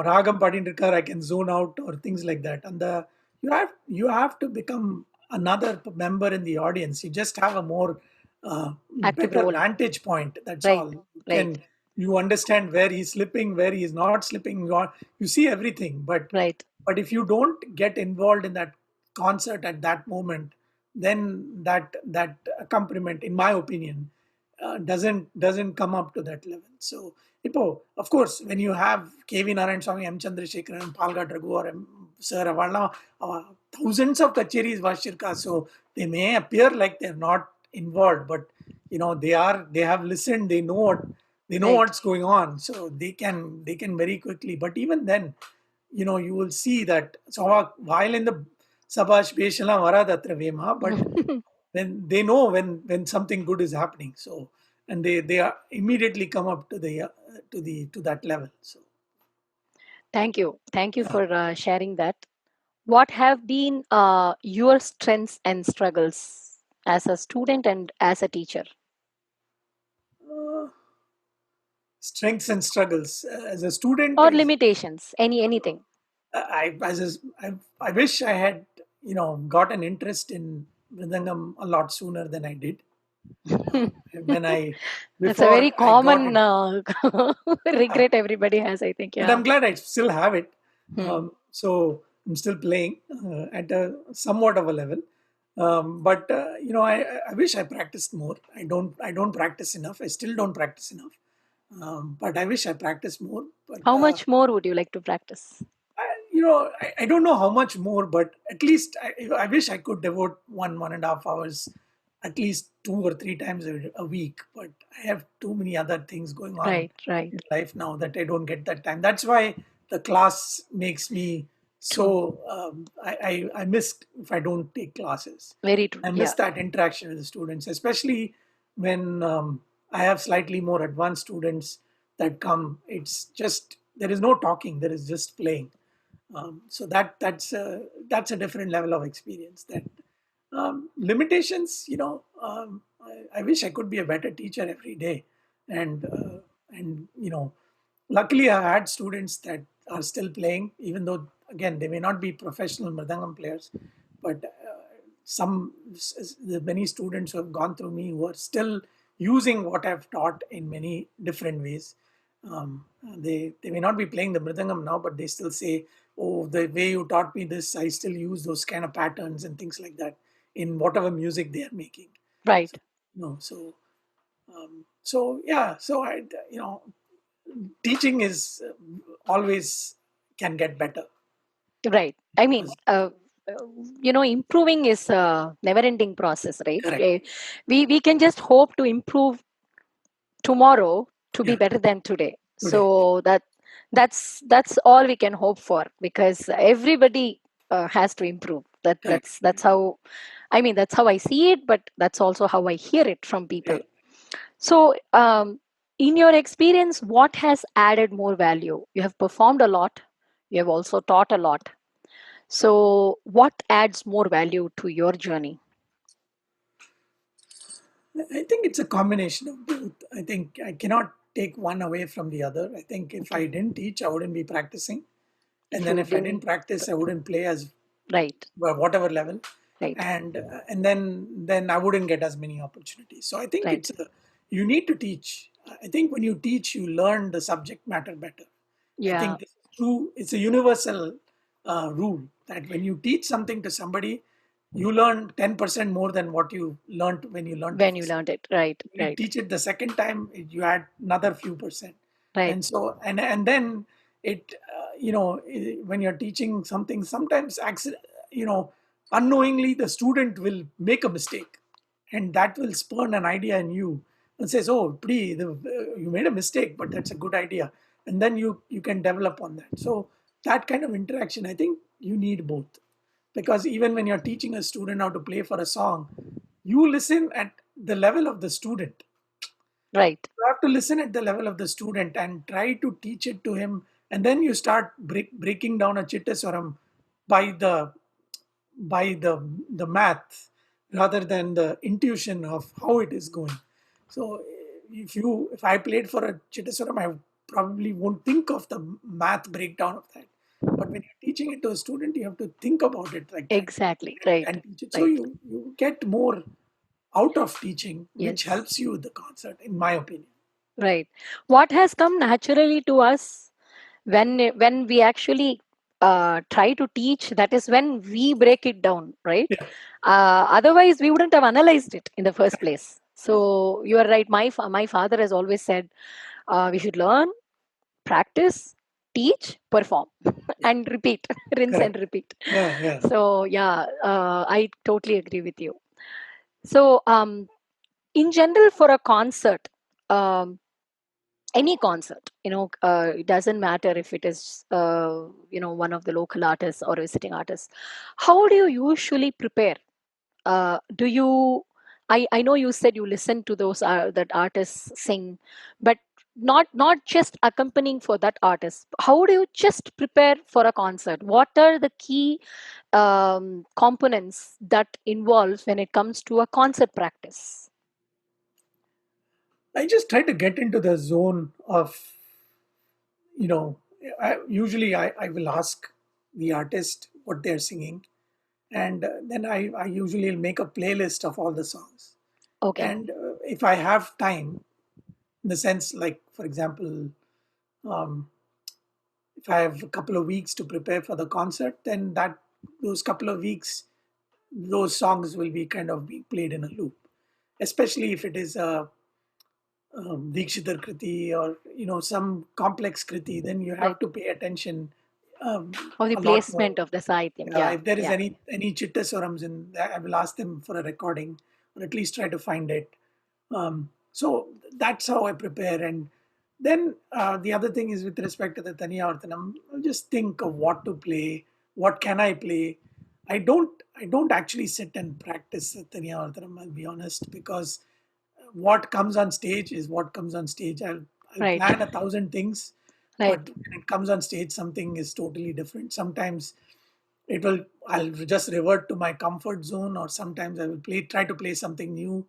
ragam padindirkar, I can zone out or things like that. And you have to become another member in the audience. You just have a more active better role? vantage point. That's Right, all. right, You understand where he's slipping, where he's not slipping. You see everything. right, But if you don't get involved in that concert at that moment, then that accompaniment, in my opinion, doesn't come up to that level. So, of course, when you have KV Narayan Swami, M. Chandrasekharan, Palghat Raghu, or Sir Avalna, thousands of kacheris Vashirka, so they may appear like they're not involved, but they have listened, they know right. what's going on, so they can very quickly. But even then, you will see that. So while in the Sabash Beshala Varadatra Vema, but when they know when something good is happening, so and they are immediately come up to that level. So Thank you yeah. for sharing that. What have been your strengths and struggles as a student and as a teacher, uh, Strengths and struggles as a student or is, limitations? Anything? I wish I had got an interest in Mridangam a lot sooner than I did. Uh, when I That's a very Before I got common it, regret everybody has, I think. but Yeah. I'm glad I still have it. Hmm. So I'm still playing at a somewhat of a level. But I wish I practiced more. I don't practice enough. I still don't practice enough. But I wish I practiced more. But How much more would you like to practice? I don't know how much more, but at least I wish I could devote 1.5 hours at least 2 or 3 times a week. But I have too many other things going on Right, right. in life now that I don't get that time. That's why the class makes me True. so. I miss if I don't take classes. Very true. I miss Yeah. that interaction with the students, especially when I have slightly more advanced students that come. It's just there is no talking. There is just playing. So that's a different level of experience. That limitations, I wish I could be a better teacher every day, and luckily I had students that are still playing, even though again they may not be professional mridangam players, but the many students who have gone through me who are still using what I've taught in many different ways. They may not be playing the mridangam now, but they still say, "Oh, the way you taught me this, I still use those kind of patterns and things like that in whatever music they are making." So, Right, yeah. So teaching is always can get better. right. I mean, Because- improving is a never-ending process, right? Correct. We can just hope to improve tomorrow to be Yeah. better than today. Today. So that's all we can hope for, because everybody has to improve. that Correct. that's that's how that's how I see it, but that's also how I hear it from Yeah. people. So in your experience, what has added more value? You have performed a lot, you have also taught a lot. So what adds more value to your journey? I think it's a combination of both. I think I cannot take one away from the other. I think if I Okay. didn't teach, I wouldn't be practicing. And If then you if I didn't didn't. practice, I wouldn't play as Right, whatever level. right, And then I wouldn't get as many opportunities. So I think right. you need to teach. I think when you teach, you learn the subject matter better. I Yeah. think this is true. It's a universal rule that when you teach something to somebody, you learn 10% more than what you learned when you learned the When you first time. learned it. Right, You right, teach it the second time, you add another few percent. right. And so, and then it, when you're teaching something, sometimes unknowingly the student will make a mistake, and that will spurn an idea in you and says, oh, you made a mistake, but that's a good idea. And then you can develop on that. So that kind of interaction, I think you need both, because even when you're teaching a student how to play for a song, you listen at the level of the student. Right. You have to listen at the level of the student and try to teach it to him, and then you start breaking down a chittaswaram by the math rather than the intuition of how it is going. So if I played for a chittaswaram, I probably won't think of the math breakdown of that. But when you're teaching it to a student, you have to think about it like that, Exactly. Right, and teach it. So right. you get more out of teaching, which Yes. helps you with the concert, in my opinion. Right. What has come naturally to us when we actually try to teach, that is when we break it down, right? Yeah. Otherwise, we wouldn't have analyzed it in the first place. So you are right. My father has always said we should learn, practice, teach, perform, Yeah. and repeat, rinse and Correct. repeat. Yeah. Yeah. So yeah, I totally agree with you. So in general, for a concert, um, any concert, it doesn't matter if it is one of the local artists or visiting artists. How do you usually prepare? Do you I know you said you listen to those that artists sing, but not just accompanying for that artist. How do you just prepare for a concert? What are the key components that involves when it comes to a concert practice? I just try to get into the zone of, you know, I will ask the artist what they're singing, and then I usually make a playlist of all the songs. Okay. And if I have time, in the sense, like, for example, um, if I have a couple of weeks to prepare for the concert, then those couple of weeks, those songs will be kind of being played in a loop, especially if it is a Dikshitar Kriti, or some complex Kriti, then you have Right. to pay attention Of the a lot more. placement of the sahityam. Yeah. If there is Yeah. any chittaswarams in that, I will ask them for a recording, or at least try to find it. So that's how I prepare. And then the other thing is, with respect to the Taniyavartanam, I'll just think of what to play, what can I play. I don't actually sit and practice Taniyavartanam, I'll be honest, because what comes on stage is what comes on stage. I'll Right. plan 1,000 things, Right. but when it comes on stage, something is totally different. Sometimes I'll just revert to my comfort zone, or sometimes I will try to play something new.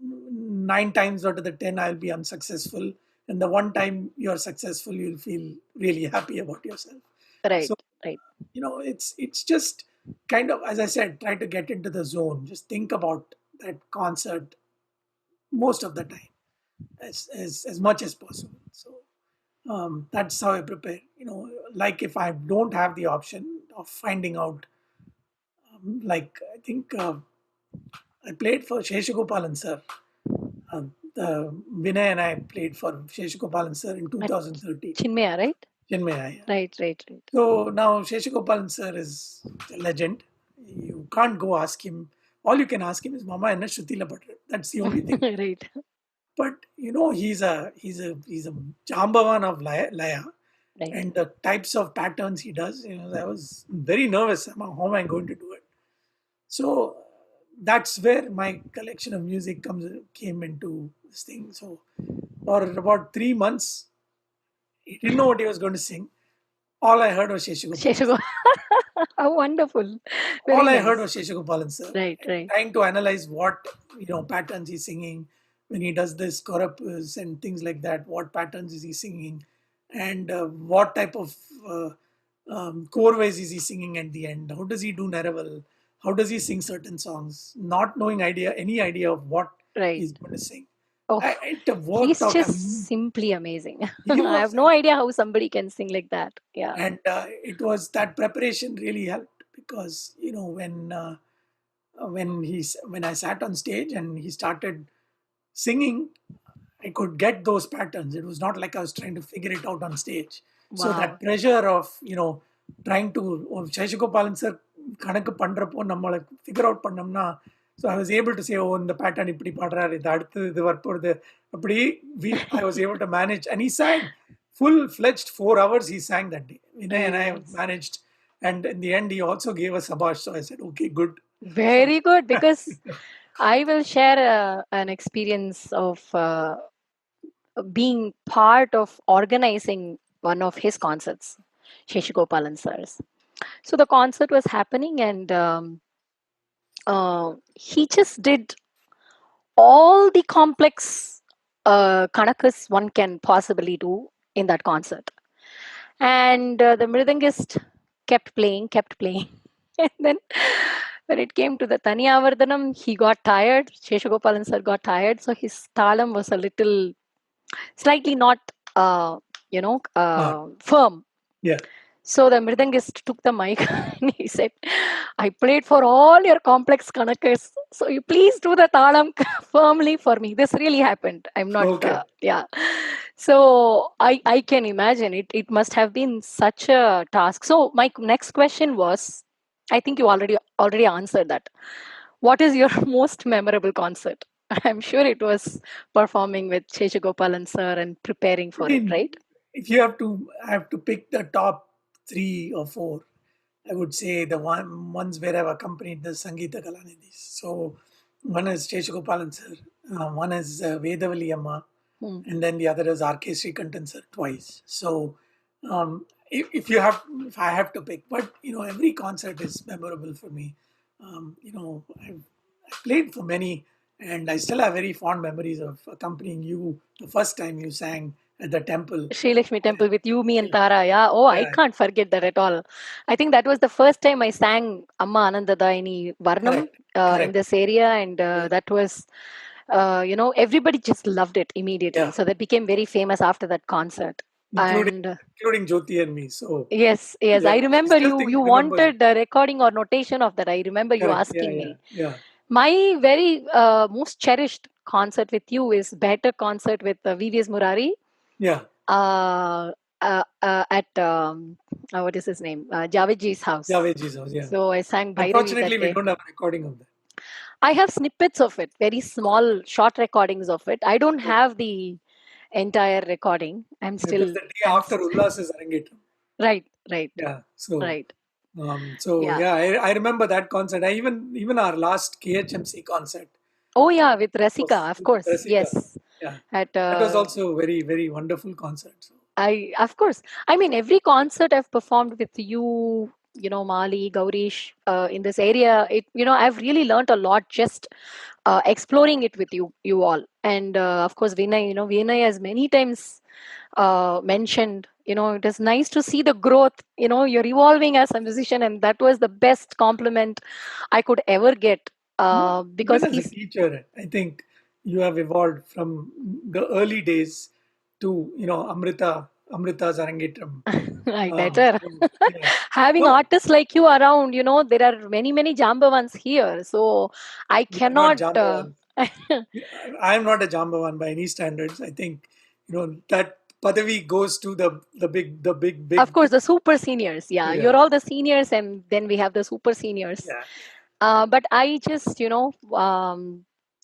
9 times out of the 10, I'll be unsuccessful. And the one time you're successful, you'll feel really happy about yourself. Right. So, Right. it's just kind of, as I said, try to get into the zone. Just think about that concert most of the time, as much as possible. So that's how I prepare. Like, if I don't have the option of finding out, like, I think I played for Sheshagopalan sir. Vinay and I played for Sheshagopalan sir in At 2013. Chinmaya, right? Chinmaya, yeah. Right. Right. Right. So now Sheshagopalan sir is a legend. You can't go ask him. All you can ask him is Mama enna Shrutila Patru. That's the only thing. Right. But he's a Jambavan of Laya, Right. and the types of patterns he does. I was very nervous. How am I going to do it? So that's where my collection of music came into this thing. So for about 3 months, he didn't know what he was going to sing. All I heard was Sheshagopalan. Sheshago. How wonderful. All Very I heard nice. was Sheshagopalan sir, Right. and Right. trying to analyze what patterns he's singing when he does this chorus and things like that. What patterns is he singing, and what type of core ways is he singing at the end? How does he do Naraval? How does he sing certain songs? Not knowing any idea of what Right. he's going to sing. Oh, It worked he's out. just simply amazing. He I have was, no idea how somebody can sing like that. Yeah. and it was that preparation really helped, because when I sat on stage and he started singing, I could get those patterns. It was not like I was trying to figure it out on stage. So Wow. that pressure of trying to Sheshagopalan sir கணக்கு பண்றப்போ நம்மள figure out பண்ணோம்னா, so I was able to say, oh, இந்த pattern இப்படி பாடுறாரு, இது அடுத்து இது வரப்போகுது. அப்படி I was able to manage. And he sang full-fledged 4 hours he sang that day. Vinay and I Yes. managed. And in the end, he also gave us sabash. So I said, okay, good. So, Very good, because I will share an experience of being part of organizing one of his concerts, Sheshigopalan sir's. So the concert was happening, and he just did all the complex kanakas one can possibly do in that concert. And the mridangist kept playing. And then when it came to the Taniyavardhanam, he got tired. Sheshagopalan sir got tired. So his talam was a little, slightly not, ah, firm. yeah. So the mridangist took the mic and he said, I played for all your complex kanakas. So you please do the talam firmly for me. This really happened. I'm not, Okay. yeah. So I can imagine it. It must have been such a task. So my next question was, I think you already answered that. What is your most memorable concert? I'm sure it was performing with Sheshagopalan sir and preparing I for it, mean, right? if you have to pick the top 3 or 4, I would say the ones where I've accompanied the Sangeeta Kalanidhis. So one is Sheshagopalan sir, one is Vedavali Amma, Hmm. and then the other is R.K. Srikantan sir twice. So if I have to pick, but every concert is memorable for me. I played for many, and I still have very fond memories of accompanying you the first time you sang at the temple. Sri Lakshmi Yeah, Temple with you, me, and yeah, Tara. Yeah. Oh, I yeah, can't forget that at all. I think that was the first time I sang Amma Anandadaini Varnam correct, in correct. this area, and Yeah, that was, everybody just loved it immediately. yeah, So that became very famous after that concert. including And including Jyoti and me. So yes, yes, I yeah, she remember still you. think You remembers it. wanted a recording or notation of that. I remember you Correct. Yeah, asking yeah, me. yeah, My very most cherished concert with you is better concert with VVS Murari yeah. uh, at what is his name? Javed house. Javed Jesus. Yeah. So I sang Bhairavi Unfortunately, that we day. don't have a recording of that. I have snippets of it, very small, short recordings of it. I don't Okay. have the entire recording. It was the day after Ullas's Arangetam. Right, right, Yeah. So, right. Yeah. yeah, I remember that concert. I even our last KHMC concert Oh yeah, with was Rasika, of with course. Rasika. Yes. Yeah, At that was also very very wonderful concert. So, I of course. I mean, every concert I've performed with you, Mali, Gaurish, in this area, I've really learned a lot just exploring it with you all. And of course, Vinay, Vinay has many times mentioned, it is nice to see the growth. You're evolving as a musician, and that was the best compliment I could ever get. even Because as a he's teacher, I think you have evolved from the early days to Amrita's Arangetram. I better. Yeah. Having No, artists like you around, there are many, many Jambavans here. So I we are not cannot. Jambavan. I am not a Jambavan by any standards. I think that Padavi goes to the big. Of course, the super seniors. Yeah, Yeah, you're all the seniors, and then we have the super seniors. yeah. But I just,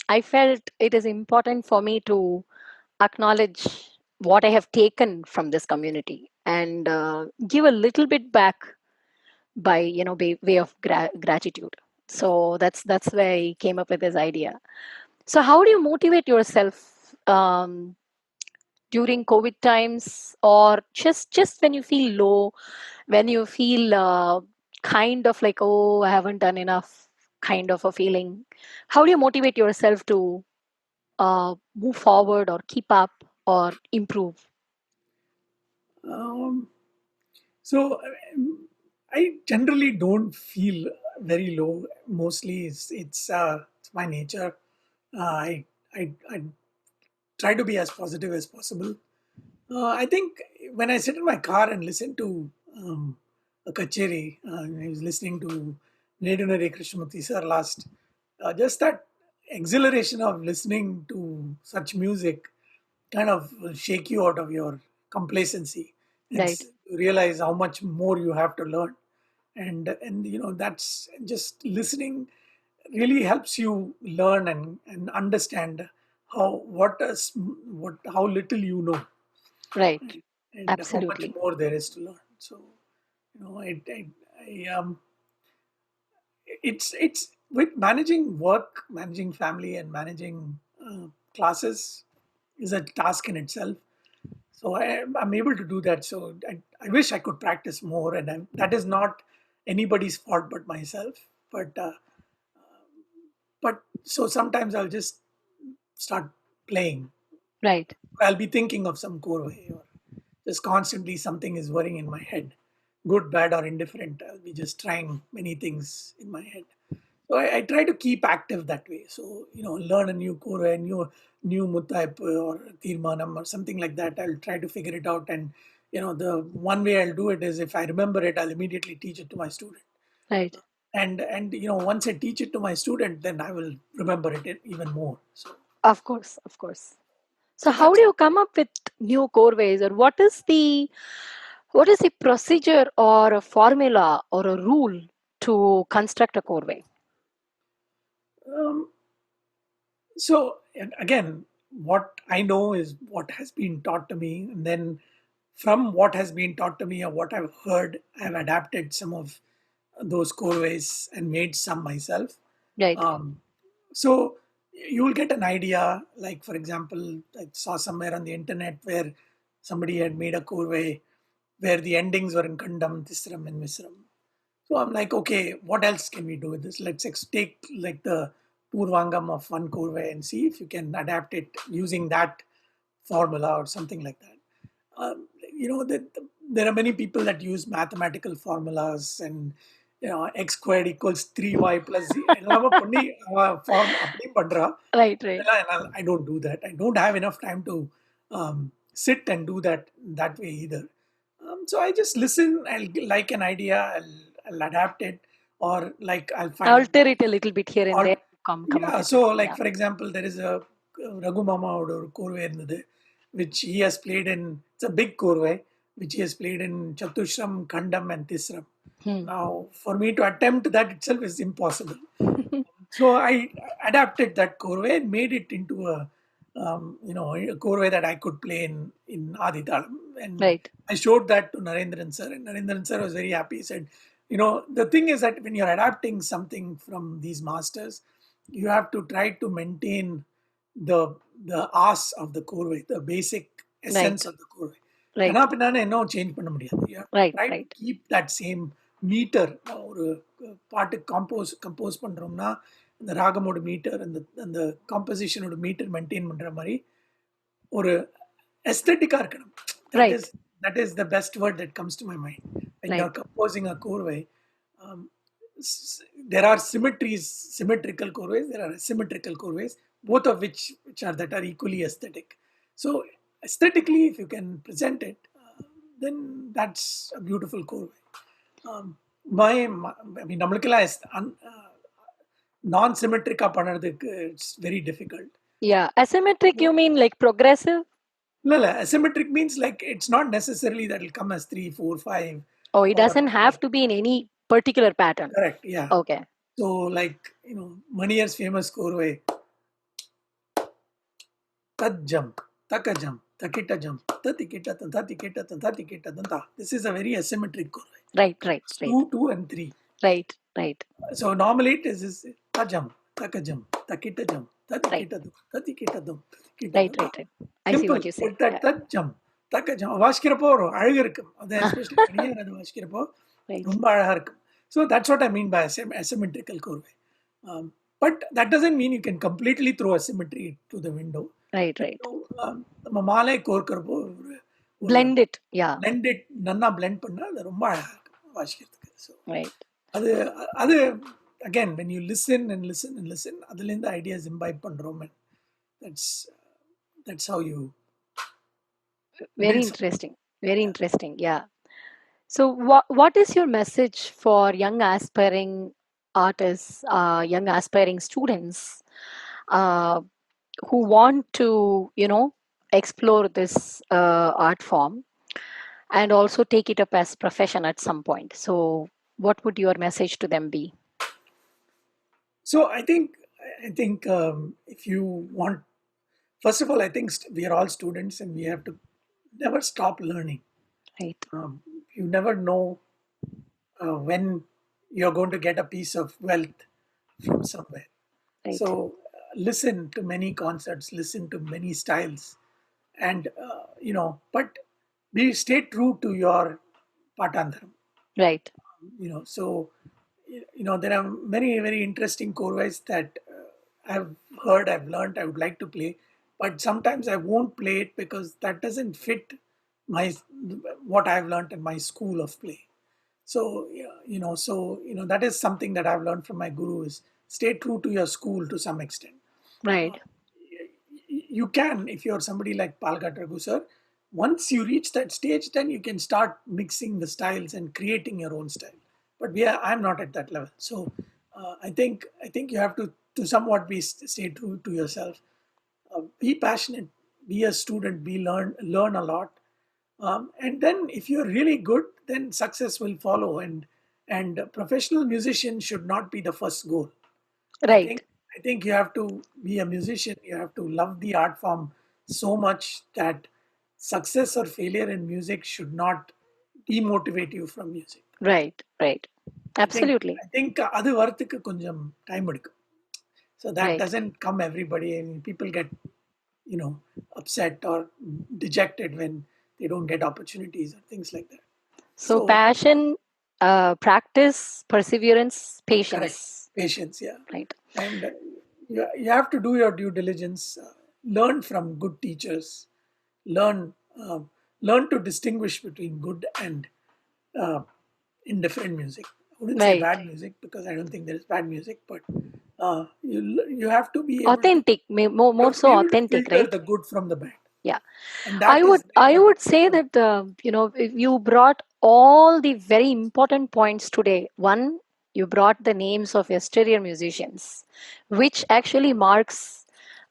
I felt it is important for me to acknowledge what I have taken from this community and give a little bit back by, way of gratitude. So that's where I came up with this idea. So how do you motivate yourself during COVID times, or just when you feel low, when you feel kind of like, oh, I haven't done enough, kind of a feeling? How do you motivate yourself to move forward or keep up or improve? Um, so I generally don't feel very low. Mostly, it's my nature. I try to be as positive as possible. I think when I sit in my car and listen to a kacheri. I was listening to Nedunare Krishnamurthy sir last. Just that exhilaration of listening to such music kind of will shake you out of your complacency and Right. realize how much more you have to learn. And that's just listening really helps you learn and understand how little you know, Right. and how much Absolutely. more there is to learn. So, I it's with managing work, managing family, and managing classes is a task in itself. So I'm able to do that. So I wish I could practice more, and that is not anybody's fault but myself. But so sometimes I'll just start playing. Right. I'll be thinking of some core way, or just constantly something is worrying in my head, good, bad, or indifferent. I'll be just trying many things in my head. So I try to keep active that way. So learn a new core, a new mutype or tirmanam or something like that. I'll try to figure it out, and the one way I'll do it is if I remember it, I'll immediately teach it to my student. Right. And once I teach it to my student, then I will remember it even more. So Of course. Of course. So so how that's do you come up with new core ways, or what is the procedure or a formula or a rule to construct a core way? um, so. And again, what I know is what has been taught to me, and then from what has been taught to me or what I've heard, I've adapted some of those core ways and made some myself. Right. Um, so you will get an idea. Like for example, I saw somewhere on the internet where somebody had made a core way where the endings were in Kandam, Tisram, and Misram. So I'm like, okay, what else can we do with this? Let's take like the Purvangam of one Kurve and see if you can adapt it using that formula or something like that. There are many people that use mathematical formulas and x squared equals 3y plus z. எல்லாமே பண்ணி form அப்படியும் பண்றா. Right. Right. I don't do that. I don't have enough time to sit and do that way either. So I just listen. I'll like an idea. I'll adapt it, or like I'll find Alter it a little bit here and or there. Come up yeah. with So it. like Yeah. for example, there is a Raghu Mama or Korve இருந்தது, which he has played in. It's a big Korve, which he has played in Chatushram, Kandam, and Tisram. Hmm. Now, for me to attempt that itself is impossible. So I adapted that Korve and made it into a Korve that I could play in Aditalam. And Right. I showed that to Narendran sir, and Narendran sir was very happy. He said, the thing is that when you're adapting something from these masters, you have to try to maintain the the as of the Korve, the basic essence Right. of the Korve. Right. ஏன்னா பின்னாடி என்ன change பண்ண முடியாது. You have to Right. try to Right. keep that same metre. ஒரு பாட்டு compose பண்றோம்னா அந்த ராகமோட metre, அந்த அந்த காம்போசிஷனோட மீட்டர் மெயின்டைன் பண்ற மாதிரி ஒரு எஸ்தெட்டிக்கா இருக்கணும். that is Right. that is the best word that comes to my mind when Right. you're composing a chorway. um, there are symmetrical chorways, there are asymmetrical chorways, both of which are that are equally aesthetic. So aesthetically, if you can present it, then that's a beautiful chorway. um, I mean, நம்மளுக்கெல்லாம் non-symmetric பண்ணறதுக்கு it's very difficult. Yeah. Asymmetric, you mean like progressive? No, no, asymmetric means like it's not necessarily that it'll come as 3, 4, 5, Oh, it or doesn't have to be in any particular pattern. correct, yeah. Okay. So like Maniyar's famous score way, tad jump, taka jump, takita jump, tatikita tan tatikita tan tatikita tan ta. This is a very asymmetric score way. Right. Right. It's Right. 2, 2, and 3. Right. Right. So normally it is ta jump, taka jump, takita jump, Right. tatikita dum, tatikita dum, tatikita Right. dum ta. Right. Right. I see Simple. what you say. But that Yeah. that jump, taka jump. வாசிக்கிறப்போ ஒரு அழகு இருக்கும். அது especially மணியார் அது வாசிக்கிறப்போ Right. ரொம்ப அழகா இருக்கும். So that's what I mean by asymmetrical curve. Um, but that doesn't mean you can completely throw asymmetry to the window. Right. Right. நம்ம மாலை கோர்க்கிறப்போ ஒரு ஒரு Blend it. Yeah. blended நன்னா blend பண்ணா அது ரொம்ப அழகா இருக்கும் வாசிக்கிறதுக்கு. So Right. அது அது again when you listen and listen and listen, அதுலேருந்து ideas imbibe பண்றோம், and that's that's how you Very build something. interesting. Very Yeah. interesting. Yeah. So, what is your message for young aspiring artists, young aspiring students uh, who want to, explore this art form and also take it up as profession at some point? So, what would your message to them be? So I think if you want, first of all, I think we are all students and we have to never stop learning. Right, You never know when you're going to get a piece of wealth from somewhere. right, So listen to many concerts, listen to many styles, and but be stay true to your patandharam. right, So there are many very interesting chorus that I've heard, I've learned, I would like to play, but sometimes I won't play it because that doesn't fit my what I've learned in my school of play. So yeah, that is something that I've learned from my guru is stay true to your school to some extent. right, You can, if you're somebody like Palgat Raghu sir, once you reach that stage, then you can start mixing the styles and creating your own style. But I'm not at that level. So I think you have to somewhat stay true to yourself. Be passionate, be a student, be learn a lot, and then if you're really good, then success will follow. And a professional musician should not be the first goal. I right, think I think you have to be a musician. You have to love the art form so much that success or failure in music should not demotivate you from music. right, right. I think Absolutely. I think அது வரத்துக்கு கொஞ்சம் time எடுக்கும். So that Right. doesn't come everybody. I mean, people get you know upset or dejected when they don't get opportunities or things like that. So, So passion, practice, perseverance, correct, patience. patience, yeah. Right. And you have to do your due diligence, learn from good teachers, learn learn to distinguish between good and uh, indifferent music. I wouldn't say Right. bad music because I don't think there is bad music, but you have to be able to Authentic, more so authentic, filter right? the good from the bad, Yeah. and I that would is I what would say uh, that if you brought all the very important points today. One, you brought the names of yesteryear musicians, which actually marks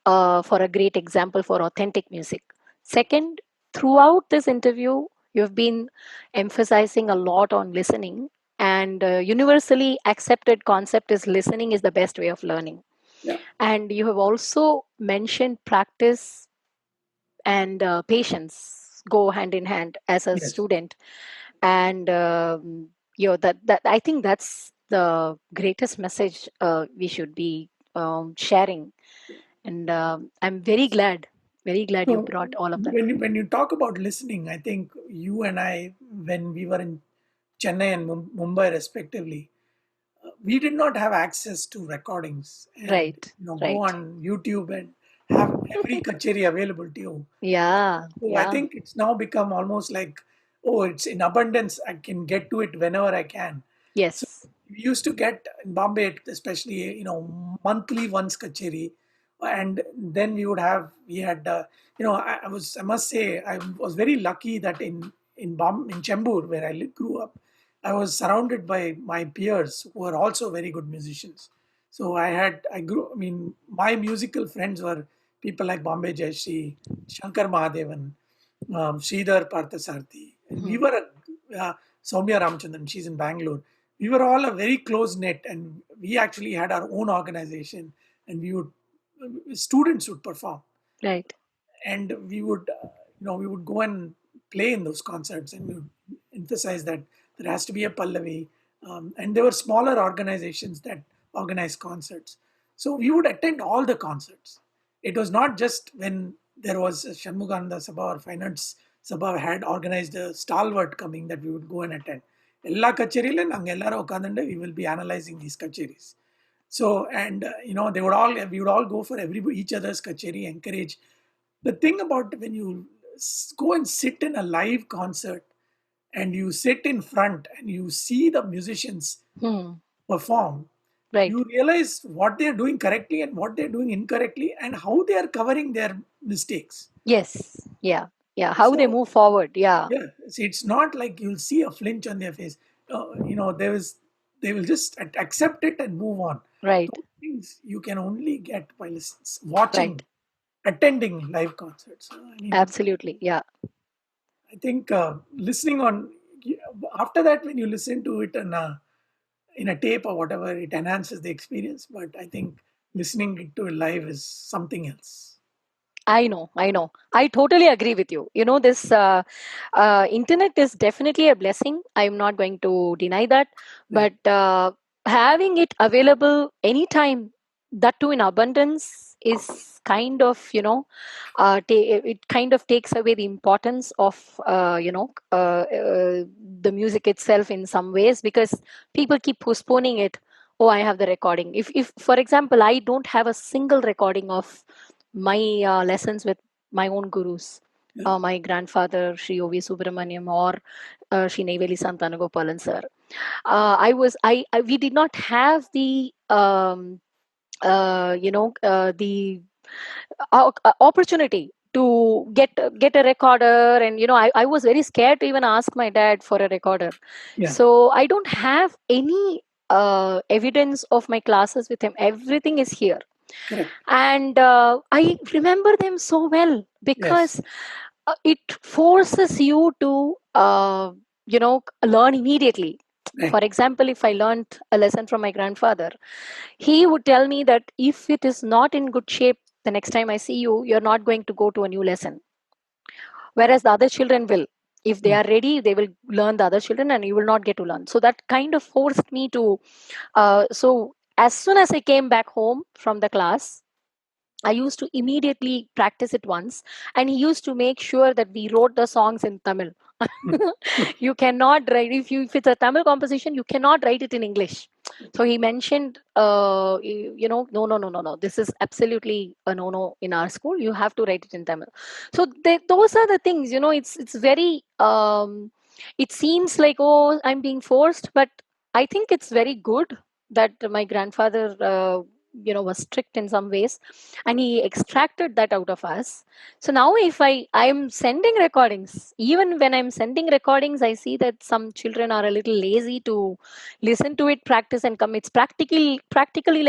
for a great example for authentic music. Second, throughout this interview, you've been emphasizing a lot on listening, and universally accepted concept is listening is the best way of learning. yeah, And you have also mentioned practice and patience go hand in hand as a yes. student. And that I think that's the greatest message we should be sharing. And I'm very glad you So brought all of that. when you talk about listening, I think you and I, when we were in Chennai and Mumbai respectively, we did not have access to recordings and Right, go right. on YouTube and have every kacheri available to you. Yeah, So I yeah. think it's now become almost like, oh, it's in abundance. I can get to it whenever I can. So Yes, we used to get in Bombay, especially, monthly once kacheri, and then we had, I must say, I was very lucky that in Chembur, where grew up, I was surrounded by my peers who were also very good musicians. So I mean, my musical friends were people like Bombay Jayashree, Shankar Mahadevan, Sridhar Parthasarthi, and we mhm, were Soumya Ramchandran, she's in Bangalore. We were all a very close knit, and we actually had our own organization, and students would perform, right, and we would go and play in those concerts, and we would emphasize that there has to be a pallavi, and there were smaller organizations that organized concerts, so we would attend all the concerts. It was not just when there was a Shanmugananda Sabha or Finance Sabha had organized a stalwart coming that we would go and attend. எல்லா கச்சேரியில நாங்க எல்லாரும் உட்கார்ந்துட்டு we will be analyzing these kacheris. So, and we would all go for each other's kacheri, encourage. The thing about when you go and sit in a live concert and you sit in front and you see the musicians hmm, perform, right. you realize what they're doing correctly and what they're doing incorrectly and how they are covering their mistakes. Yes, yeah. Yeah, how they So move forward. Yeah, yeah, see, it's not like you'll see a flinch on their face. They will just accept it and move on. right, Those things you can only get by right. watching, attending live concerts. I mean, Absolutely. Yeah. I think listening on after that, when you listen to it in a tape or whatever, it enhances the experience. But I think listening to it live is something else. I know, I know. I totally agree with you. You know, this internet is definitely a blessing. I'm not going to deny that. Right. But having it available anytime, that too in abundance, is kind of, it kind of takes away the importance of, the music itself in some ways, because people keep postponing it. Oh, I have the recording. If, for example, I don't have a single recording of my lessons with my own gurus, Yeah. my grandfather, Sri O.V. Subramaniam, or Sri Neyveli Santanagopalan sir. We did not have the, opportunity to get a recorder, and I was very scared to even ask my dad for a recorder. Yeah. So I don't have any evidence of my classes with him. Everything is here, Correct. and I remember them so well, Yes. because it forces you to learn immediately. For Right. example, if I learned a lesson from my grandfather, he would tell me that if it is not in good shape, the next time I see you, you're not going to go to a new lesson, whereas the other children will. If they Mm. are ready, they will learn the other children, and you will not get to learn. So that kind of forced me to, so as soon as I came back home from the class, I used to immediately practice it once, and he used to make sure that we wrote the songs in Tamil. Mm. You cannot write, if it's a Tamil composition, you cannot write it in English. So he mentioned, no, no, no, no, no. This is absolutely a no-no in our school. You have to write it in Tamil. So those are the things. It's very. It seems like, oh, I'm being forced, but I think it's very good that my grandfather, was strict in some ways, and he extracted that out of us. So now if I'm sending recordings, even when I'm sending recordings, I see that some children are a little lazy to listen to it, practice, and come. It's practically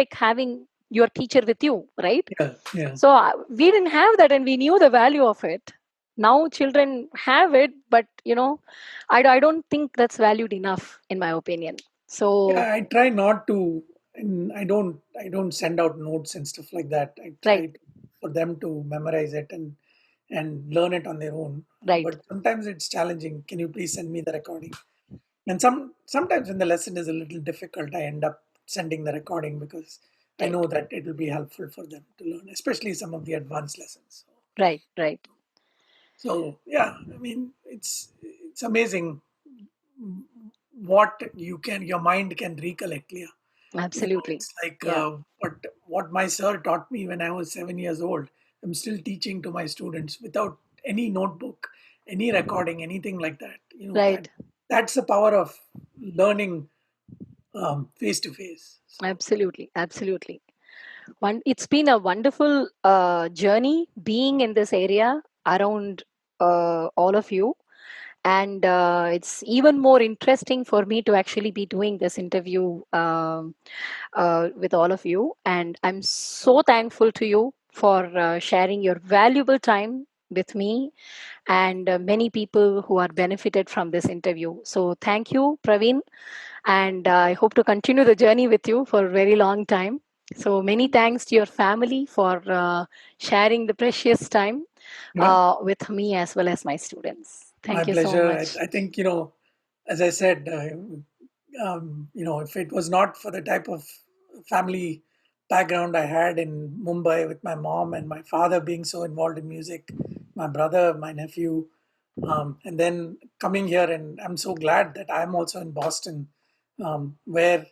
like having your teacher with you, right? Yeah. Yeah. So we didn't have that, and we knew the value of it. Now children have it, but I don't think that's valued enough, in my opinion. So Yeah, I try not to, and I don't send out notes and stuff like that. I right, try for them to memorize it and learn it on their own. right, But sometimes it's challenging. Can you please send me the recording? And sometimes when the lesson is a little difficult, I end up sending the recording because I right, know that it will be helpful for them to learn, especially some of the advanced lessons. right, right. So yeah, I mean it's amazing what your mind can recollect. Yeah. Absolutely. It's like Yeah. what my sir taught me when I was 7 years old. I'm still teaching to my students without any notebook, any recording, anything like that. Right. That's the power of learning face to face. So Absolutely. Absolutely. It's been a wonderful journey being in this area around all of you. And it's even more interesting for me to actually be doing this interview with all of you. And I'm so thankful to you for sharing your valuable time with me, and many people who are benefited from this interview. So thank you, Praveen, and I hope to continue the journey with you for a very long time. So many thanks to your family for sharing the precious time yeah, with me as well as my students. my Thank you so pleasure. much. I think as I said, if it was not for the type of family background I had in Mumbai with my mom and my father being so involved in music, my brother, my nephew, and then coming here, and I'm so glad that I'm also in Boston, where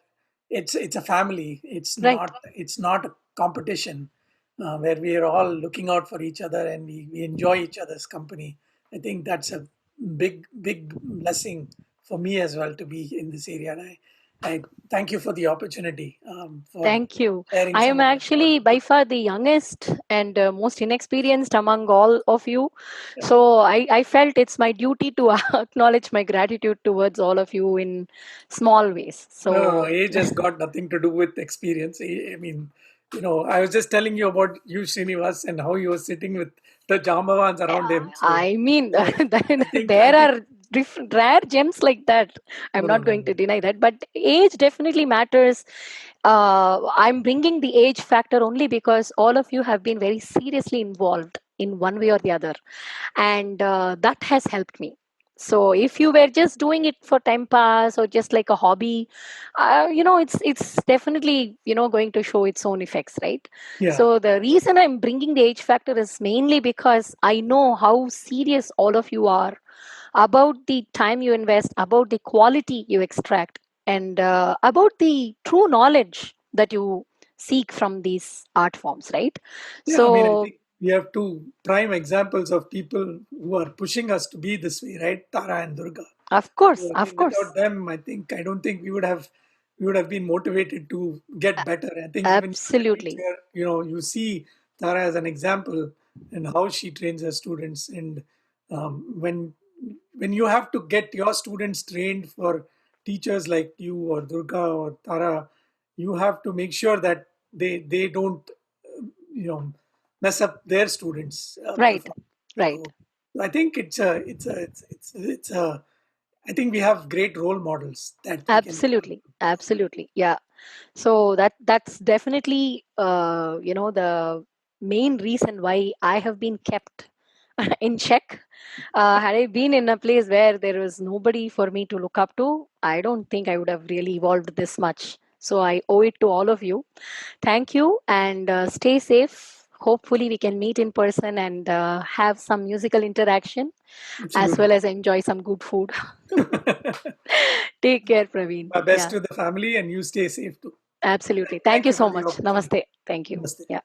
it's a family. Right, It's not a competition, where we are all looking out for each other and we enjoy each other's company. I think that's a big blessing for me as well to be in this area. And I thank you for the opportunity, for Thank you. sharing I some am of my thoughts. actually by far the youngest and most inexperienced among all of you. So I felt it's my duty to acknowledge my gratitude towards all of you in small ways. No, no, no. So, Age has got nothing to do with experience. I mean, I was just telling you about you, Srinivas, and how you were sitting with the Jambavans around him. So, I mean, so I there think, are different rare gems like that. I'm no, no, not no, going to no. deny that, but age definitely matters. I'm bringing the age factor only because all of you have been very seriously involved in one way or the other, and that has helped me. So if you were just doing it for time pass or just like a hobby, it's definitely going to show its own effects, right? Yeah, So the reason I'm bringing the age factor is mainly because I know how serious all of you are about the time you invest, about the quality you extract, and about the true knowledge that you seek from these art forms, right? yeah. I mean, I So, think we have two prime examples of people who are pushing us to be this way, right? Tara and Durga. of So, course, I of mean, course, without them, I don't think we would have been motivated to get better. I think even you as a absolutely teacher, you see Tara as an example and how she trains her students. And when you have to get your students trained for teachers like you or Durga or Tara, you have to make sure that they don't you know mess up their students' right, performance. right. So I think it's a I think we have great role models that we can Absolutely, absolutely. Yeah. So that's definitely the main reason why I have been kept in check. Had I been in a place where there was nobody for me to look up to, I don't think I would have really evolved this much. So I owe it to all of you. Thank you, and stay safe. Hopefully, we can meet in person and have some musical interaction as well absolutely. as enjoy some good food. Take care, Praveen. My best Yeah. to the family, and you stay safe too. Absolutely. Thank Thank you you for so the much. opportunity. Namaste. Thank you. Namaste. Yeah.